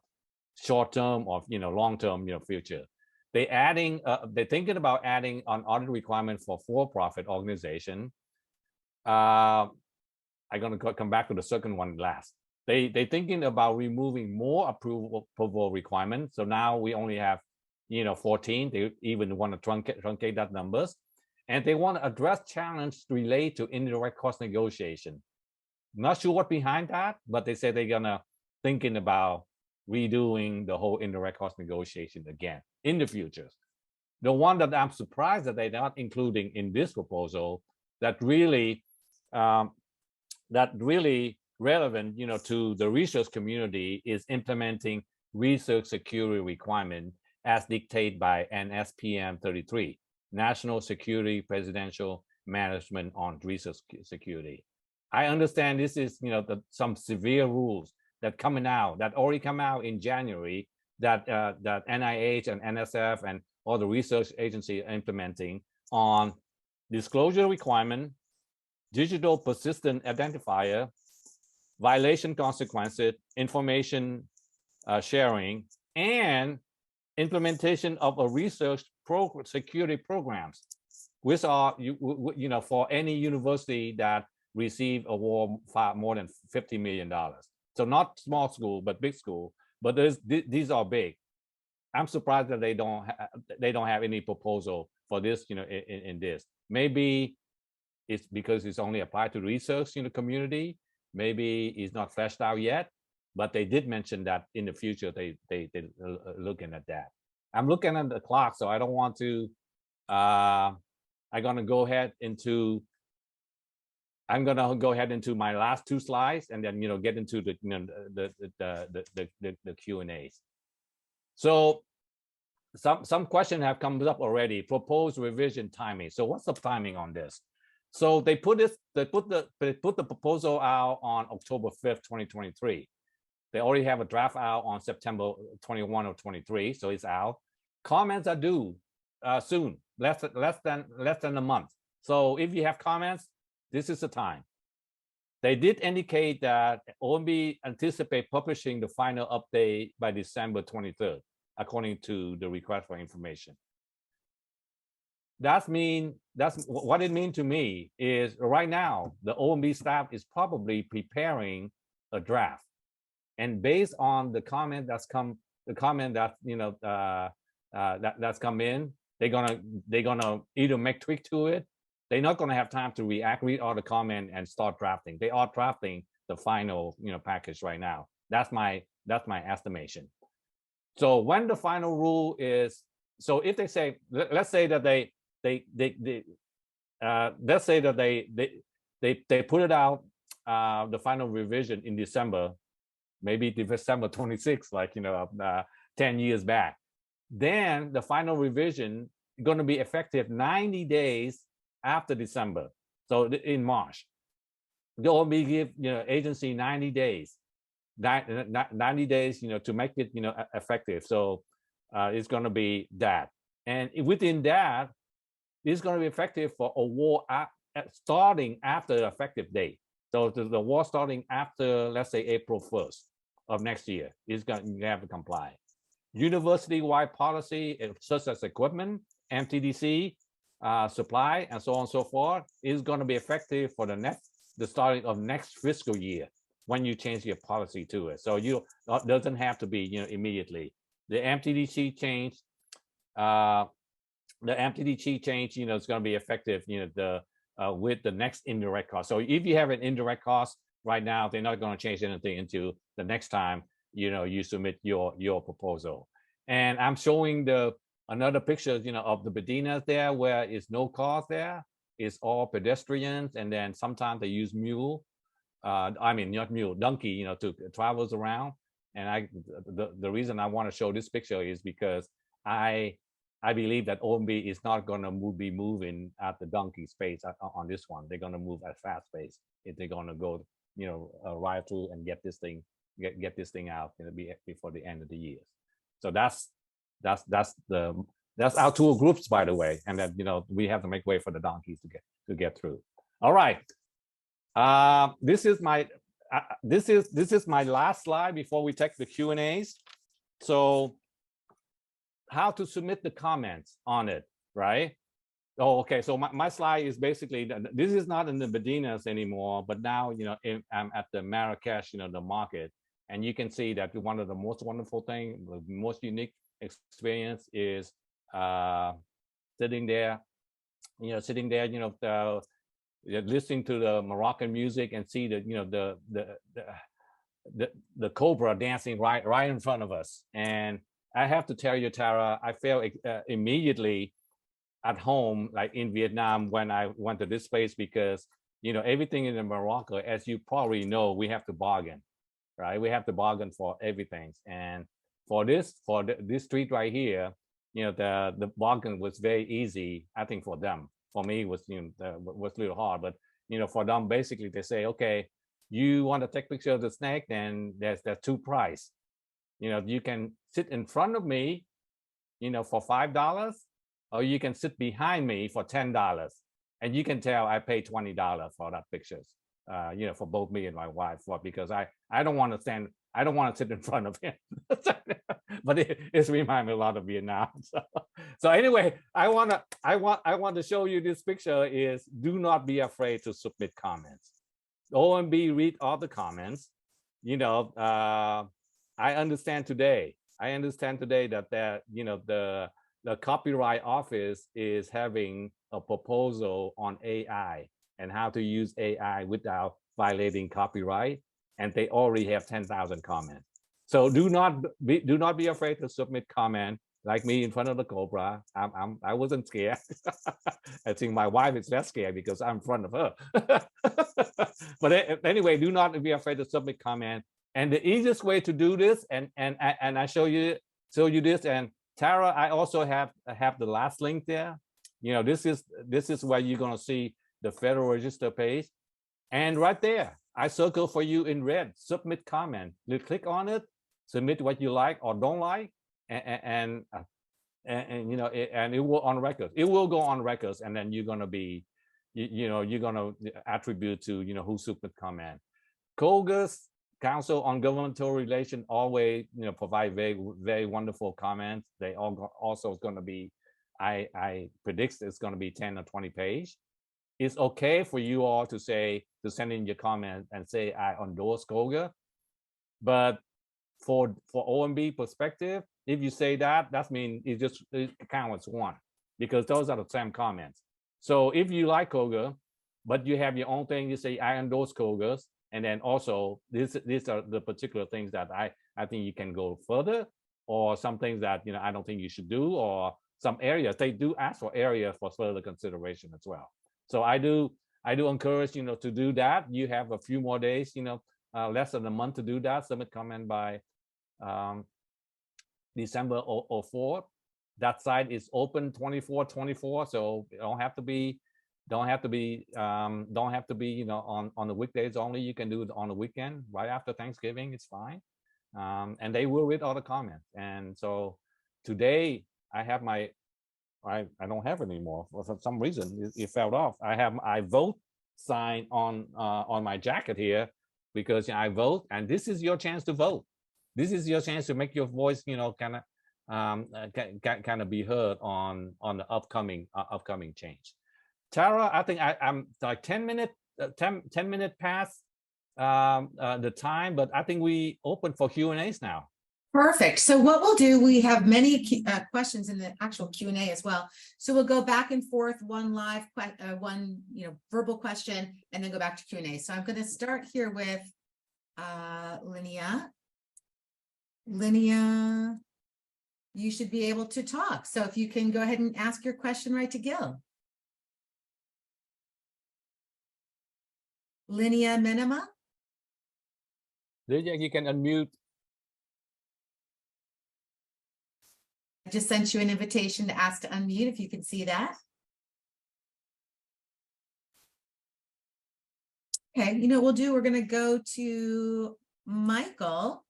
short term or long term future. They're thinking about adding an audit requirement for-profit organization. I'm going to come back to the second one last. They're thinking about removing more approval requirements. So now we only have 14. They even want to truncate that numbers, and they want to address challenge related to indirect cost negotiation. Not sure what behind that, but they say they're gonna thinking about redoing the whole indirect cost negotiation again in the future. The one that I'm surprised that they're not including in this proposal that really relevant, to the research community is implementing research security requirement as dictated by NSPM 33. national security presidential management on research security. I understand this is, some severe rules that already come out in January that that NIH and NSF and all the research agency are implementing on disclosure requirement, digital persistent identifier, violation consequences, information sharing, and implementation of a research security programs, which are for any university that receive award more than $50 million. So not small school, but big school. But these are big. I'm surprised that they don't have any proposal for this, in this. Maybe it's because it's only applied to research in the community. Maybe it's not fleshed out yet, but they did mention that in the future they looking at that. I'm looking at the clock, so I don't want to. I'm gonna go ahead into my last two slides, and then get into the the Q&As. So some questions have come up already. Proposed revision timing. So what's the timing on this? So they put the proposal out on October 5th, 2023. They already have a draft out on September 21 of 23, so it's out. Comments are due soon, less than a month. So if you have comments, this is the time. They did indicate that OMB anticipate publishing the final update by December 23rd, according to the request for information. That's what it means to me is right now the OMB staff is probably preparing a draft, and based on the comment that's come in, they're gonna either make tweak to it. They're not gonna have time to read all the comment and start drafting. They are drafting the final package right now. That's my estimation. So when the final rule is, so if they say, let's say that let's say that they put it out, the final revision in December, maybe December 26th, like 10 years back. Then the final revision is going to be effective 90 days after December. So in March, they'll be give agency 90 days, 90 days, to make it effective. So it's going to be that, and within that, it's going to be effective for award starting after the effective date. So the award starting after, let's say, April 1st of next year, is going to have to comply. University-wide policy, such as equipment, MTDC, supply, and so on and so forth, is going to be effective for the starting of next fiscal year when you change your policy to it. So you doesn't have to be immediately. The MTDC change, is going to be effective with the next indirect cost. So if you have an indirect cost right now, they're not going to change anything until the next time you submit your proposal. And I'm showing another picture of the Bedinas there, where it's no cars there. It's all pedestrians, and then sometimes they use mule. I mean, not mule, donkey, to travels around. And the reason I want to show this picture is because I believe that OMB is not going to be moving at the donkey space on this one. They're going to move at fast pace if they're going to go, ride through and get this thing out. Before the end of the year. So that's our two groups, by the way, and that we have to make way for the donkeys to get through. All right. This is my last slide before we take the Q&As. So how to submit the comments on it, right? Oh, okay. So my slide is basically, this is not in the Bedinas anymore, but now, I'm at the Marrakesh, the market, and you can see that one of the most wonderful thing, the most unique experience is sitting there, listening to the Moroccan music and see the cobra dancing right in front of us. And I have to tell you, Tara, I felt immediately at home, like in Vietnam, when I went to this place, because everything in Morocco, as you probably know, we have to bargain, right? We have to bargain for everything. And for this street right here, the bargain was very easy. I think for them. For me, it was was a little hard, but for them, basically they say, okay, you want to take picture of the snake, then there's two price. You can sit in front of me, for $5, or you can sit behind me for $10. And you can tell I paid $20 for that pictures, for both me and my wife, because I don't want to stand, I don't want to sit in front of him. But it's remind me a lot of Vietnam. So anyway, I want to show you this picture. Is do not be afraid to submit comments. OMB read all the comments. I understand today that the Copyright Office is having a proposal on AI and how to use AI without violating copyright, and they already have 10,000 comments. So do not be afraid to submit comment like me in front of the Cobra. I wasn't scared. I think my wife is less scared because I'm in front of her. But anyway, do not be afraid to submit comment. And the easiest way to do this, and I show you this, and Tara, I also have the last link there. This is where you're gonna see the Federal Register page, and right there, I circle for you in red, submit comment. You click on it, submit what you like or don't like, and it will on record. It will go on records, and then you're gonna be, you're gonna attribute to who submit comment. COGA's Council on Governmental Relations always provide very, very wonderful comments. They also going to be, I predict it's going to be 10 or 20 page. It's okay for you all to send in your comment and say I endorse COGA, but for OMB perspective, if you say that means it counts as one, because those are the same comments. So if you like COGA, but you have your own thing, you say I endorse COGA's. And then also, these are the particular things that I think you can go further, or some things that I don't think you should do, or some areas they do ask for area for further consideration as well. So I do encourage to do that. You have a few more days, less than a month to do that. Submit comment by December 4th. That site is open 24/24, so you don't have to be on the weekdays only. You can do it on the weekend right after Thanksgiving. It's fine, and they will read all the comments. And so today I have I don't have it anymore for some reason. It fell off. I vote sign on my jacket here, because I vote, and this is your chance to vote. This is your chance to make your voice kind of be heard on the upcoming change. Tara, I think I'm like 10 minutes past the time, but I think we open for Q&As now. Perfect. So what we'll do, we have many questions in the actual Q&A as well. So we'll go back and forth, one live, one verbal question, and then go back to Q&A. So I'm going to start here with Linnea. Linnea, you should be able to talk. So if you can go ahead and ask your question right to Gil. Linnea Minima. You can unmute. I just sent you an invitation to ask to unmute, if you can see that. Okay, you know what we'll do? We're going to go to Michael.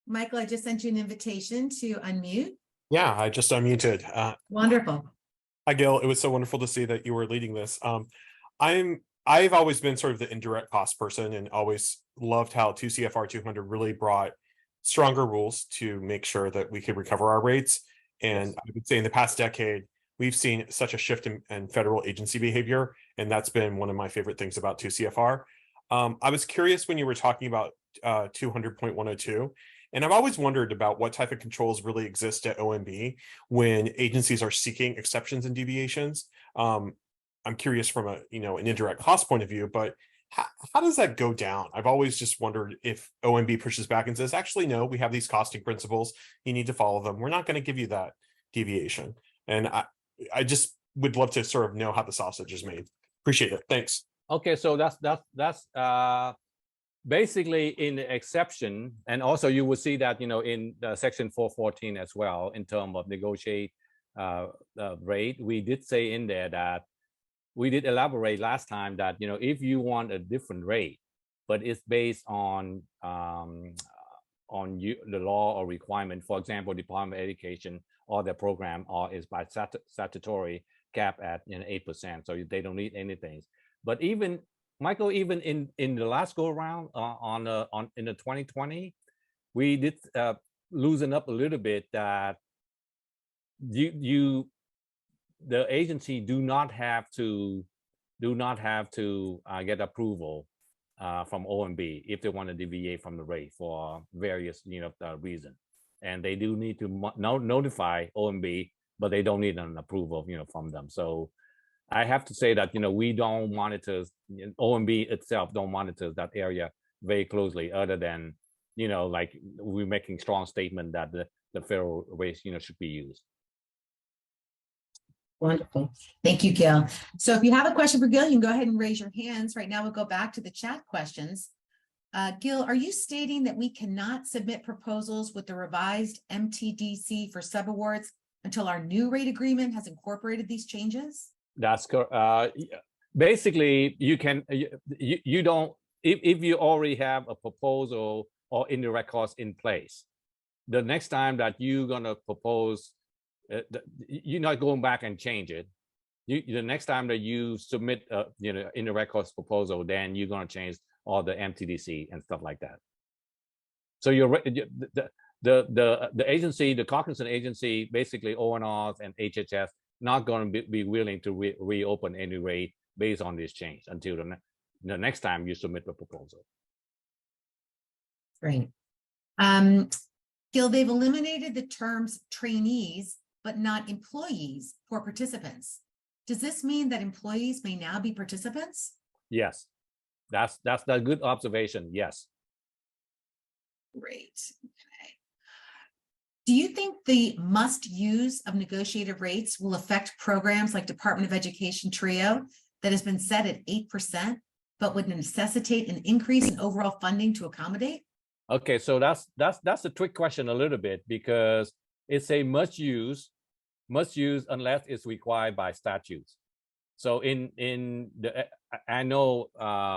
Michael, I just sent you an invitation to unmute. Yeah, I just unmuted. Wonderful. Hi, Gil. It was so wonderful to see that you were leading this. I've always been sort of the indirect cost person, and always loved how 2 CFR 200 really brought stronger rules to make sure that we could recover our rates. And yes, I would say in the past decade, we've seen such a shift in federal agency behavior, and that's been one of my favorite things about 2 CFR. I was curious when you were talking about 200.102, and I've always wondered about what type of controls really exist at OMB when agencies are seeking exceptions and deviations. I'm curious from an indirect cost point of view, but how does that go down? I've always just wondered if OMB pushes back and says, actually, no, we have these costing principles. You need to follow them. We're not going to give you that deviation. And I just would love to sort of know how the sausage is made. Appreciate it. Thanks. Okay, so that's basically in the exception, and also you will see that, in the section 414 as well, in terms of negotiate rate, we did say in there that we did elaborate last time that, if you want a different rate, but it's based on the law or requirement, for example, Department of Education or their program, or is by statutory cap at 8%, so they don't need anything. But even Michael, even in the last go around in the 2020, we did loosen up a little bit that the agency do not have to get approval from OMB if they want to deviate from the rate for various reasons, and they do need to notify OMB, but they don't need an approval from them. So I have to say that we don't monitor, OMB itself don't monitor that area very closely, other than like we're making strong statement that the federal rates should be used. Wonderful. Thank you, Gil. So if you have a question for Gil, you can go ahead and raise your hands. Right now, we'll go back to the chat questions. Gil, are you stating that we cannot submit proposals with the revised MTDC for subawards until our new rate agreement has incorporated these changes? That's correct. Basically, you can, you don't, if you already have a proposal or indirect cost in place, the next time that you're going to propose, you're not going back and change it. The next time that you submit a indirect cost proposal, then you're going to change all the MTDC and stuff like that. So the agency, the Cognizant agency, basically ONRs and HHS, not going to be willing to reopen any rate based on this change until the next time you submit the proposal. Great. Gil, they've eliminated the terms trainees, but not employees for participants. Does this mean that employees may now be participants? Yes, that's a good observation. Yes. Great. Okay. Do you think the must use of negotiated rates will affect programs like Department of Education TRIO that has been set at 8%, but would necessitate an increase in overall funding to accommodate? Okay, so that's a trick question a little bit, because it's a must use unless it's required by statutes. So I know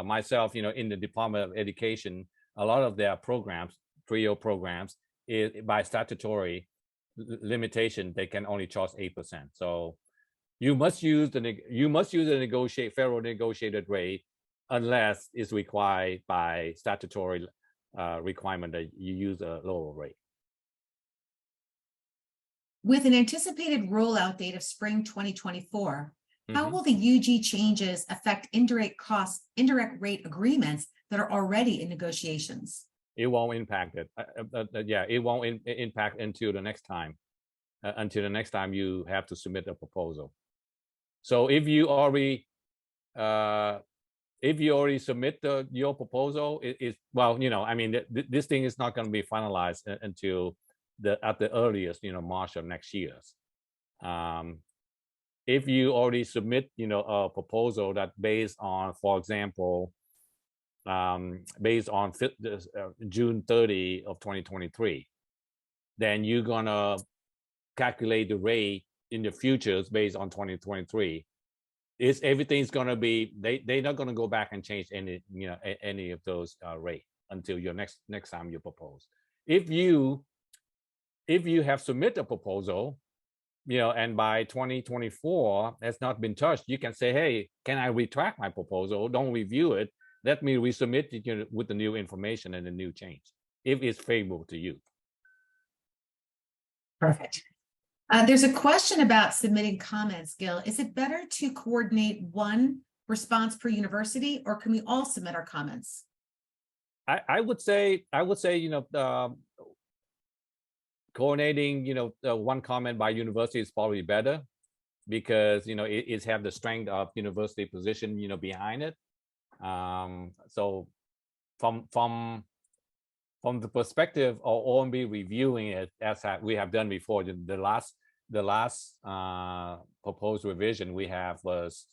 myself, in the Department of Education, a lot of their programs, TRIO programs, is by statutory limitation, they can only charge 8%. So you must use the federal negotiated rate unless it's required by statutory requirement that you use a lower rate. With an anticipated rollout date of spring 2024, how will the UG changes affect indirect rate agreements that are already in negotiations? It won't impact it. Yeah, it won't impact until the next time. Until the next time you have to submit a proposal. So if you already submit your proposal, well, I mean, this thing is not going to be finalized until at the earliest, March of next year. If you already submit, a proposal that based on, for example, based on June 30 of 2023, then you're gonna calculate the rate in the futures based on 2023. Everything's gonna be, they're not gonna go back and change any of those rate until your next time you propose. If you have submitted a proposal, and by 2024 has not been touched, you can say, hey, can I retract my proposal? Don't review it. Let me resubmit it with the new information and the new change, if it's favorable to you. Perfect. There's a question about submitting comments, Gil. Is it better to coordinate one response per university, or can we all submit our comments? I would say, coordinating, one comment by university is probably better, because it have the strength of university position, behind it. So from the perspective of OMB reviewing it, as we have done before, the last proposed revision we have was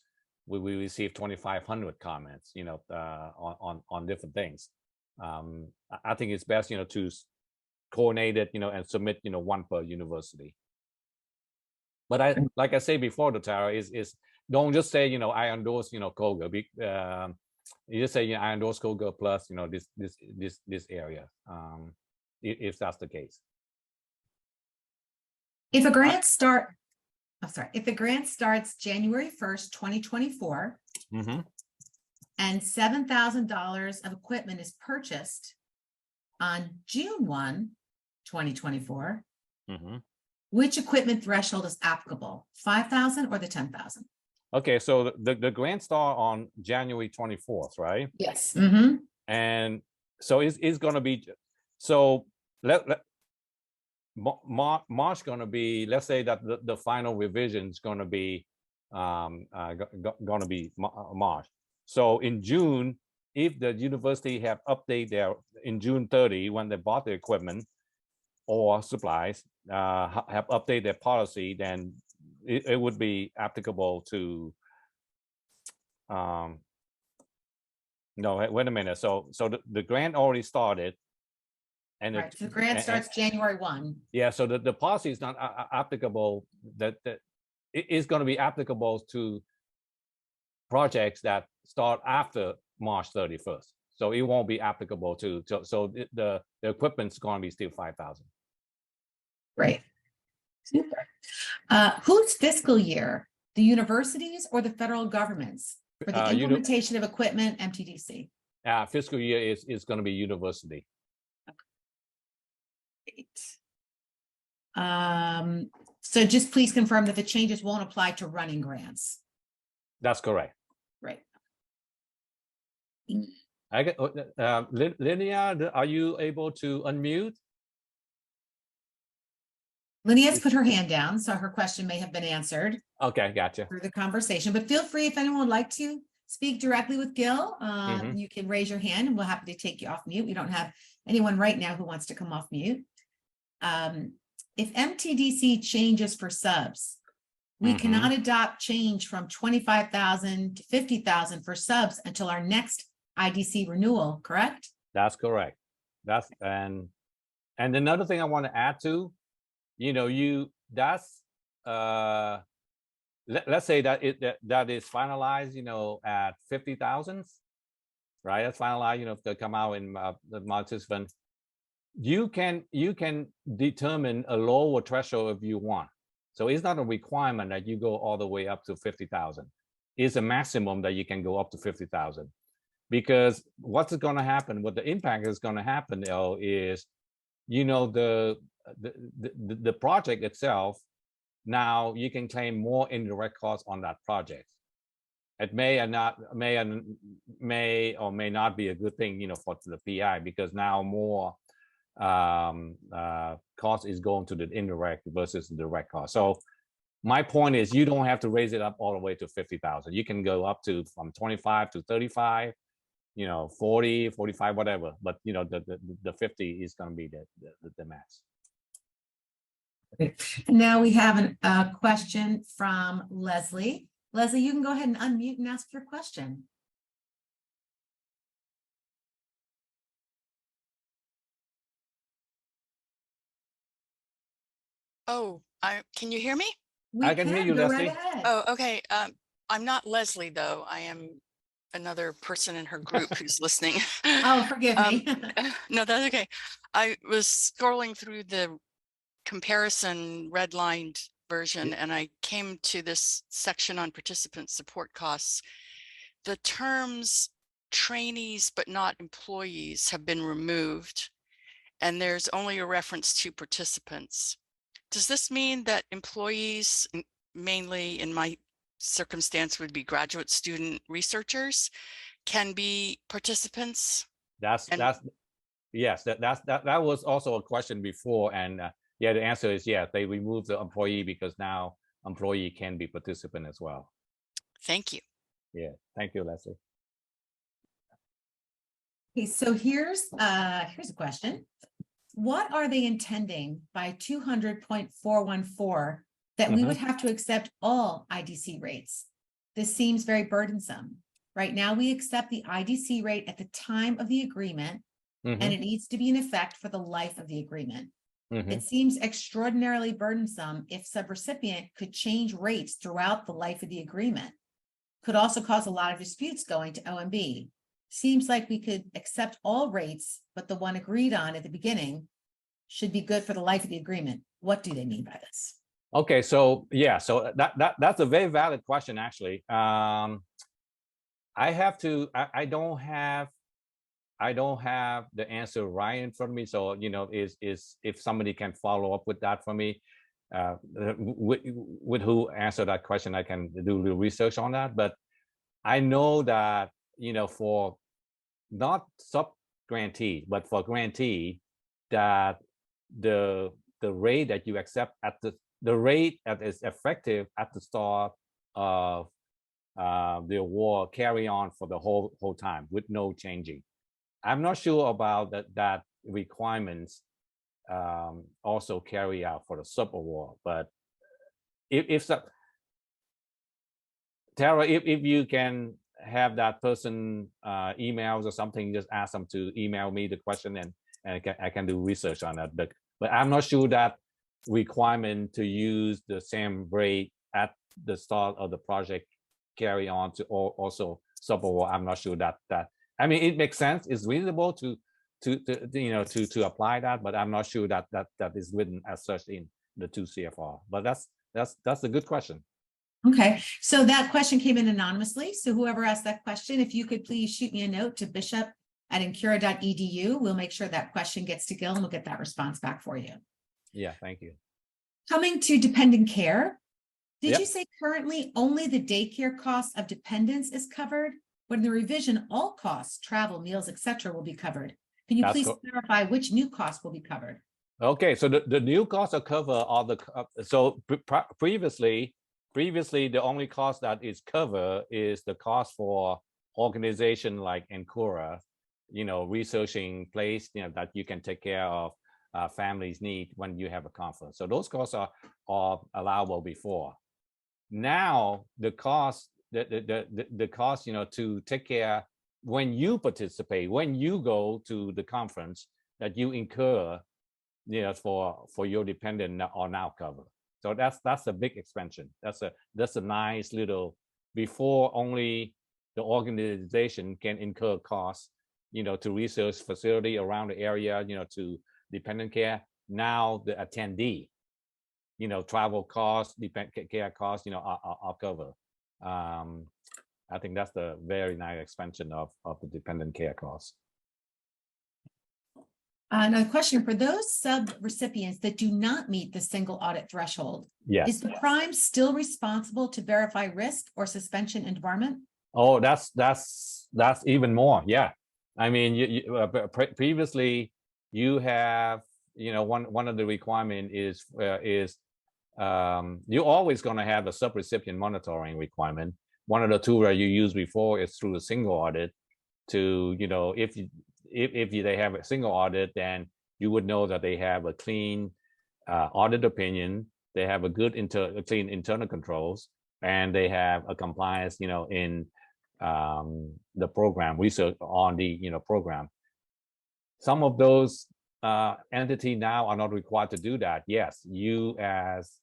we received 2,500 comments, on different things. I think it's best, to coordinate it, and submit, one per university. But like I said before, Tara, is don't just say, I endorse, Koga. You just say, I endorse Koga plus, this area, if that's the case. If a grant if the grant starts January 1st, 2024, Mm-hmm. and $7,000 of equipment is purchased on June 1, 2024, Mm-hmm. which equipment threshold is applicable, 5,000 or the 10,000? Okay, so the grant start on January 24th, right? Yes. Mm-hmm. And so it's going to be, so March going to be, let's say that the final revision is going to be going to be March. So in June, if the university have updated their, in June 30, when they bought the equipment or supplies, have updated their policy, then it would be applicable to, no, wait a minute. So the grant already started. And Right, so the grant starts January 1. Yeah, so the policy is not applicable, that it is going to be applicable to projects that start after March 31st. So it won't be applicable to so the equipment's going to be still 5,000. Great. Super. Whose fiscal year, the universities or the federal government's, for the implementation of equipment, MTDC? Fiscal year is going to be university. So just please confirm that the changes won't apply to running grants. That's correct. Right. I get Linnea, are you able to unmute? Linnea's put her hand down, so her question may have been answered Okay, gotcha. through the conversation, but feel free if anyone would like to speak directly with Gil, you can raise your hand and we'll happy to take you off mute. We don't have anyone right now who wants to come off mute. If MTDC changes for subs, we cannot adopt change from 25,000 to 50,000 for subs until our next IDC renewal, correct? That's correct. And another thing I want to add to, let's say that that is finalized, at 50,000, right? That's finalized, if they come out in the participant. You can determine a lower threshold if you want. So it's not a requirement that you go all the way up to 50,000. It's a maximum that you can go up to 50,000. Because what's going to happen, what the impact is going to happen, though, is, the project itself, now you can claim more indirect costs on that project. It may or may not be a good thing, for the PI, because now more cost is going to the indirect versus the direct cost. So my point is, you don't have to raise it up all the way to 50,000. You can go up to from 25 to 35, 40, 45, whatever. But the 50 is going to be the max. Now we have a question from Leslie. Leslie, you can go ahead and unmute and ask your question. Oh, can you hear me? I can hear you, go Leslie. right ahead. Oh, okay. I'm not Leslie, though. I am another person in her group who's listening. Oh, forgive me. No, that's okay. I was scrolling through the comparison redlined version, and I came to this section on participant support costs. The terms trainees but not employees have been removed, and there's only a reference to participants. Does this mean that employees, mainly in my circumstance would be graduate student researchers, can be participants? Yes, that was also a question before, and yeah, the answer is yes. They removed the employee because now employee can be participant as well. Thank you. Yeah, thank you, Leslie. Okay, so here's a question. What are they intending by 200.414 that we would have to accept all IDC rates? This seems very burdensome. Right now, we accept the IDC rate at the time of the agreement, and Mhm, it needs to be in effect for the life of the agreement. mhm. It seems extraordinarily burdensome if subrecipient could change rates throughout the life of the agreement. Could also cause a lot of disputes going to OMB. Seems like we could accept all rates, but the one agreed on at the beginning should be good for the life of the agreement. What do they mean by this? Okay, so yeah, so that's a very valid question, actually. I don't have the answer right in front of me. So, is if somebody can follow up with that for me, with who answer that question, I can do a little research on that. But I know that, for not sub grantee, but for grantee, that the rate that you accept at the rate that is effective at the start of the award carry on for the whole time with no changing. I'm not sure about that requirements also carry out for the sub award, but if Tara, if you can have that person emails or something, just ask them to email me the question, and I can do research on that. But I'm not sure that requirement to use the same rate at the start of the project carry on to also sub award. I'm not sure that I mean, it makes sense. It's reasonable to apply that, but I'm not sure that is written as such in the 2 CFR. But that's a good question. Okay, so that question came in anonymously. So whoever asked that question, if you could please shoot me a note to bishop@incura.edu, we'll make sure that question gets to Gil and we'll get that response back for you. Yeah, thank you. Coming to dependent care, did Yep. you say currently only the daycare cost of dependents is covered? When the revision, all costs, travel, meals, etc., will be covered. Can you That's please clarify which new costs will be covered? Okay, so the new costs are cover all the so previously the only cost that is covered is the cost for organization like Encora, researching place that you can take care of families' need when you have a conference. So those costs are allowable before. Now the cost the cost to take care when you participate, when you go to the conference, that you incur for your dependent are now covered. So that's a big expansion. That's a nice little, before only the organization can incur costs, to research facility around the area, to dependent care. Now the attendee, travel costs, dependent care costs, are covered. I think that's the very nice expansion of the dependent care costs. Another question, for those sub-recipients that do not meet the single audit threshold, Yes. is the prime still responsible to verify risk or suspension and debarment? Oh, that's even more. Yeah, I mean, previously you have, one of the requirement is you're always going to have a sub-recipient monitoring requirement. One of the tools that you used before is through a single audit to, if they have a single audit, then you would know that they have a clean audit opinion, they have a good clean internal controls, and they have a compliance, in the program research on the program. Some of those entities now are not required to do that. Yes, you as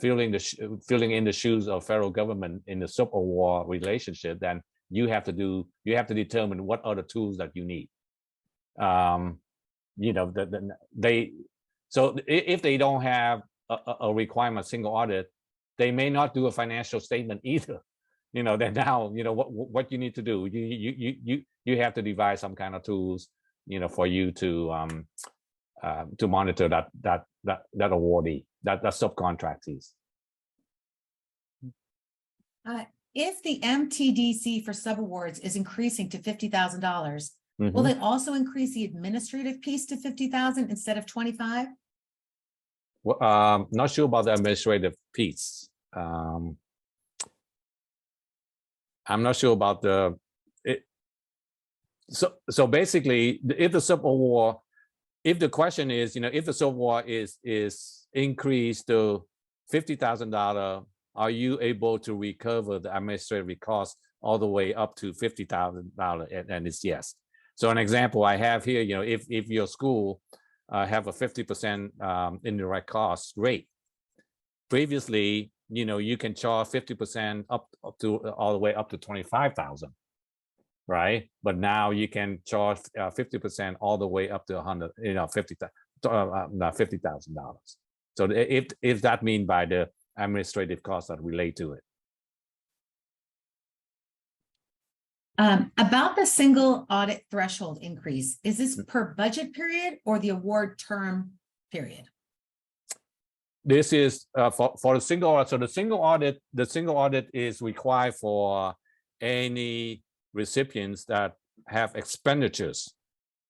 filling in the shoes of federal government in the sub-award relationship, then you have to determine what are the tools that you need. So if they don't have a requirement single audit, they may not do a financial statement either. Then now, what you need to do, you have to devise some kind of tools, for you to monitor that awardee, that subcontractees. If the MTDC for subawards is increasing to $50,000, will they also increase the administrative piece to $50,000 instead of $25,000? Well, not sure about the administrative piece. I'm not sure about so basically, if the subaward, if the question is, if the subaward is increased to $50,000, are you able to recover the administrative cost all the way up to $50,000? And it's yes. So an example I have here, if your school have a 50% indirect cost rate, previously, you can charge 50% up to all the way up to 25,000, right? But now you can charge 50% all the way up to $50,000. So if that means by the administrative costs that relate to it. About the single audit threshold increase, is this per budget period or the award term period? This is for the single audit. So the single audit is required for any recipients that have expenditures,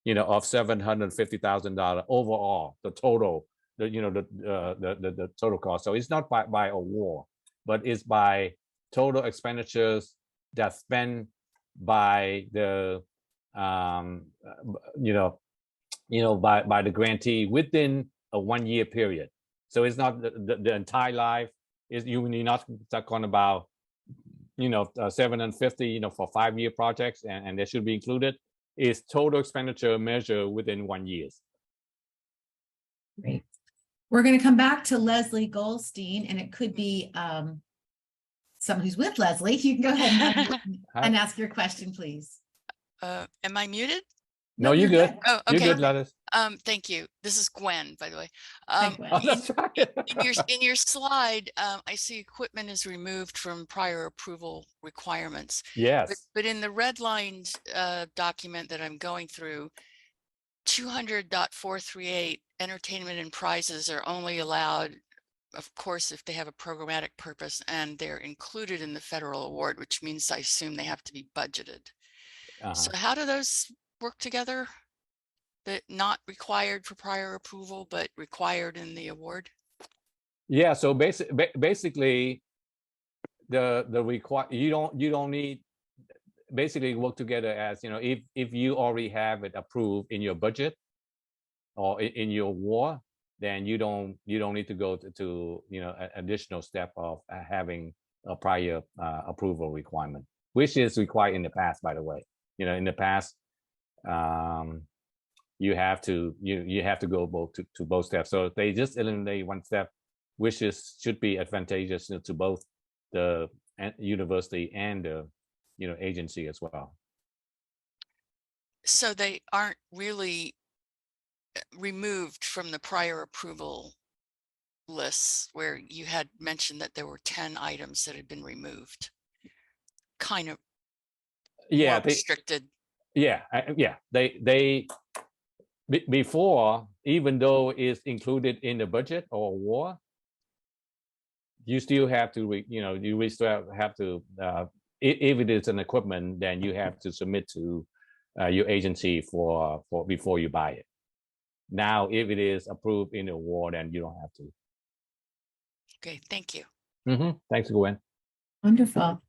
of $750,000 overall. The total, the total cost. So it's not by award, but it's by total expenditures that's spent by the by the grantee within a 1 year period. So it's not the entire life. You're not talking about 750 for 5-year projects, and they should be included. Is total expenditure measured within 1 year. Great. We're going to come back to Leslie Goldstein, and it could be someone who's with Leslie. You can go ahead and ask your question, please. Am I muted? No, you're good. Oh, okay. You're good, Lettuce. Thank you. This is Gwen, by the way. Hi, Gwen. Oh, that's right. In your slide, I see equipment is removed from prior approval requirements. Yes. But in the redlined document that I'm going through, 200.438 entertainment and prizes are only allowed, of course, if they have a programmatic purpose and they're included in the federal award, which means I assume they have to be budgeted. So how do those work together? That not required for prior approval, but required in the award? Yeah. So basically, the require you don't need, basically work together as if you already have it approved in your budget or in your award, then you don't need to go to an additional step of having a prior approval requirement, which is required in the past, by the way. In the past, you have to go to both steps. So they just eliminate one step, which should be advantageous to both the university and the agency as well. So they aren't really removed from the prior approval lists where you had mentioned that there were 10 items that had been removed. Kind of more restricted. Yeah. Before, even though it's included in the budget or award, you still have to, you still have to, if it is an equipment, then you have to submit to your agency for before you buy it. Now, if it is approved in the award, then you don't have to. Okay, thank you. Thanks, Gwen. Wonderful.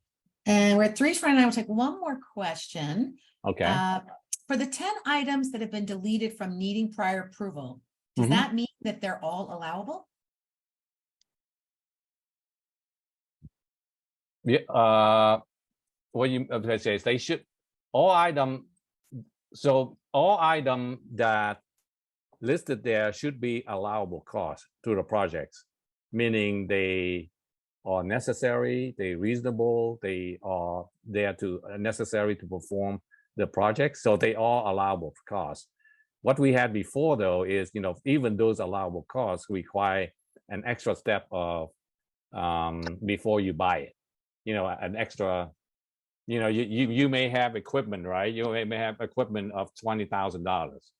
And we're at 3:29. We'll take one more question. Okay. For the 10 items that have been deleted from needing prior approval, does that mean that they're all allowable? Yeah. What you say is they should all item. So all item that listed there should be allowable cost to the projects, meaning they are necessary, they reasonable, they are there to necessary to perform the project. So they are allowable costs. What we had before, though, is even those allowable costs require an extra step of before you buy it. An extra. You may have equipment, right? You may have equipment of $20,000.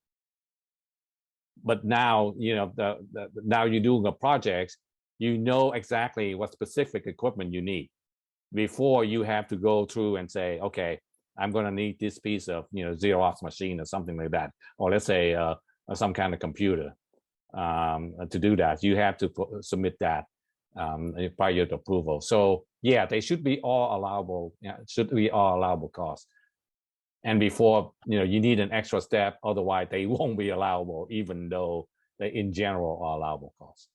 But now, now you're doing a project, exactly what specific equipment you need. Before you have to go through and say, okay, I'm going to need this piece of, Xerox machine or something like that. Or let's say some kind of computer. To do that, you have to submit that prior to approval. So yeah, they should be all allowable. Should be all allowable costs. And before, you need an extra step. Otherwise, they won't be allowable, even though they in general are allowable costs.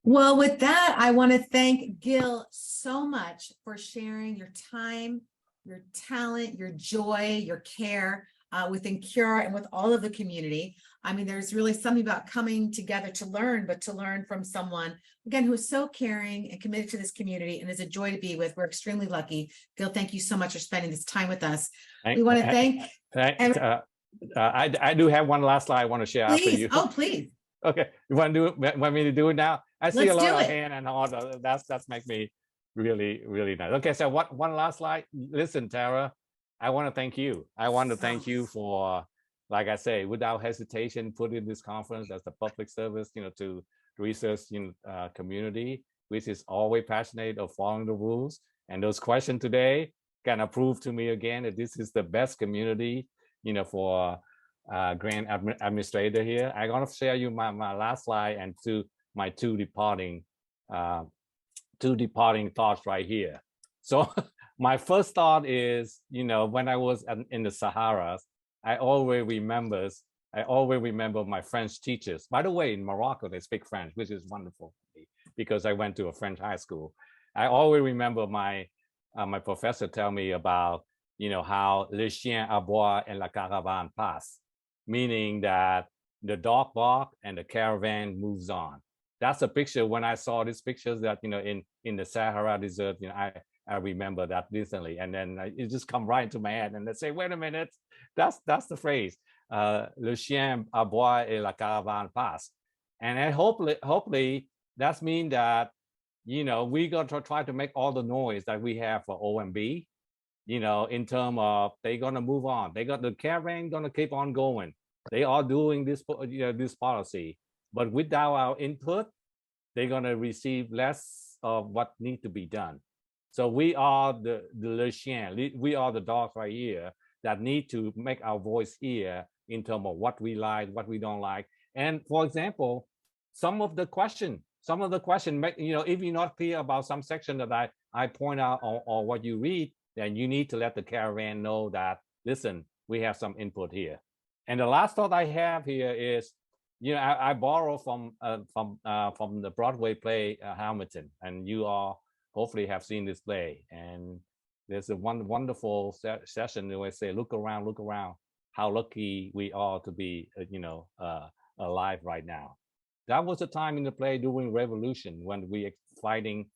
Well, with that, I want to thank Gil so much for sharing your time, your talent, your joy, your care with Incura and with all of the community. I mean, there's really something about coming together to learn, but to learn from someone, again, who is so caring and committed to this community and is a joy to be with. We're extremely lucky. Gil, thank you so much for spending this time with us. We want to thank. I do have one last slide I want to share after Please. you. Oh, please. Okay, you want me to do it now? I see Let's a lot do of it. hand and all. That's make me really nice. Okay, so one last slide. Listen, Tara, I want to thank you. I want to thank you for, like I say, without hesitation, putting this conference as a public service, to research community, which is always passionate of following the rules. And those questions today kind of prove to me again that this is the best community, for grant administrator here. I'm gonna share you my last slide and my two departing thoughts right here. So my first thought is, when I was in the Saharas, I always remember my French teachers. By the way, in Morocco, they speak French, which is wonderful for me because I went to a French high school. I always remember my professor tell me about, how le chien aboie et la caravane passe, meaning that the dog bark and the caravan moves on. That's a picture. When I saw these pictures that, in the Sahara Desert, I remember that recently, and then it just come right into my head, and they say, wait a minute, that's the phrase, le chien aboie et la caravane passe. And then hopefully that's mean that, we got to try to make all the noise that we have for OMB, in terms of they're gonna move on. The caravan gonna keep on going. They are doing this, this policy, but without our input, they're gonna receive less of what need to be done. So we are the le chien, we are the dogs right here that need to make our voice hear in terms of what we like, what we don't like. And for example, some of the question, if you're not clear about some section that I point out or what you read, then you need to let the caravan know that, listen, we have some input here. And the last thought I have here is, I borrow from the Broadway play Hamilton, and you all hopefully have seen this play. And there's a wonderful session where I say, look around, how lucky we are to be, alive right now. That was a time in the play during Revolution when we fighting,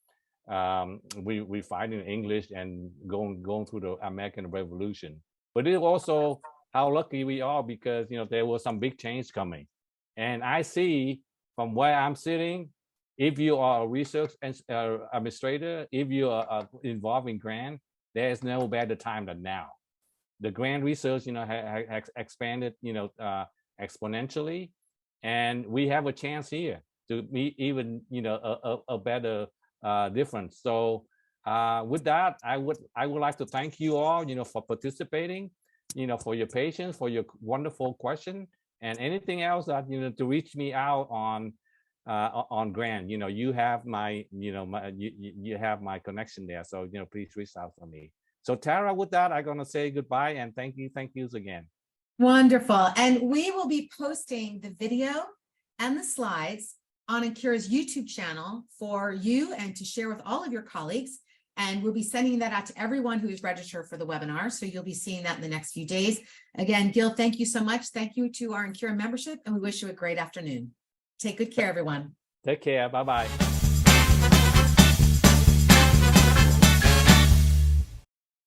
we fighting English and going through the American Revolution. But it also how lucky we are because there was some big change coming. And I see from where I'm sitting, if you are a research administrator, if you are involved in grant, there is no better time than now. The grant research, has expanded, exponentially, and we have a chance here to be even, a better difference. So with that, I would like to thank you all, for participating, for your patience, for your wonderful question, and anything else that to reach me out on grant. You have my you have my connection there, so please reach out to me. So Tara, with that, I'm gonna say goodbye and thank yous again. Wonderful. And we will be posting the video and the slides on Incura's YouTube channel for you and to share with all of your colleagues. And we'll be sending that out to everyone who is registered for the webinar. So you'll be seeing that in the next few days. Again, Gil, thank you so much. Thank you to our Incura membership, and we wish you a great afternoon. Take good care, everyone. Take care. Bye-bye.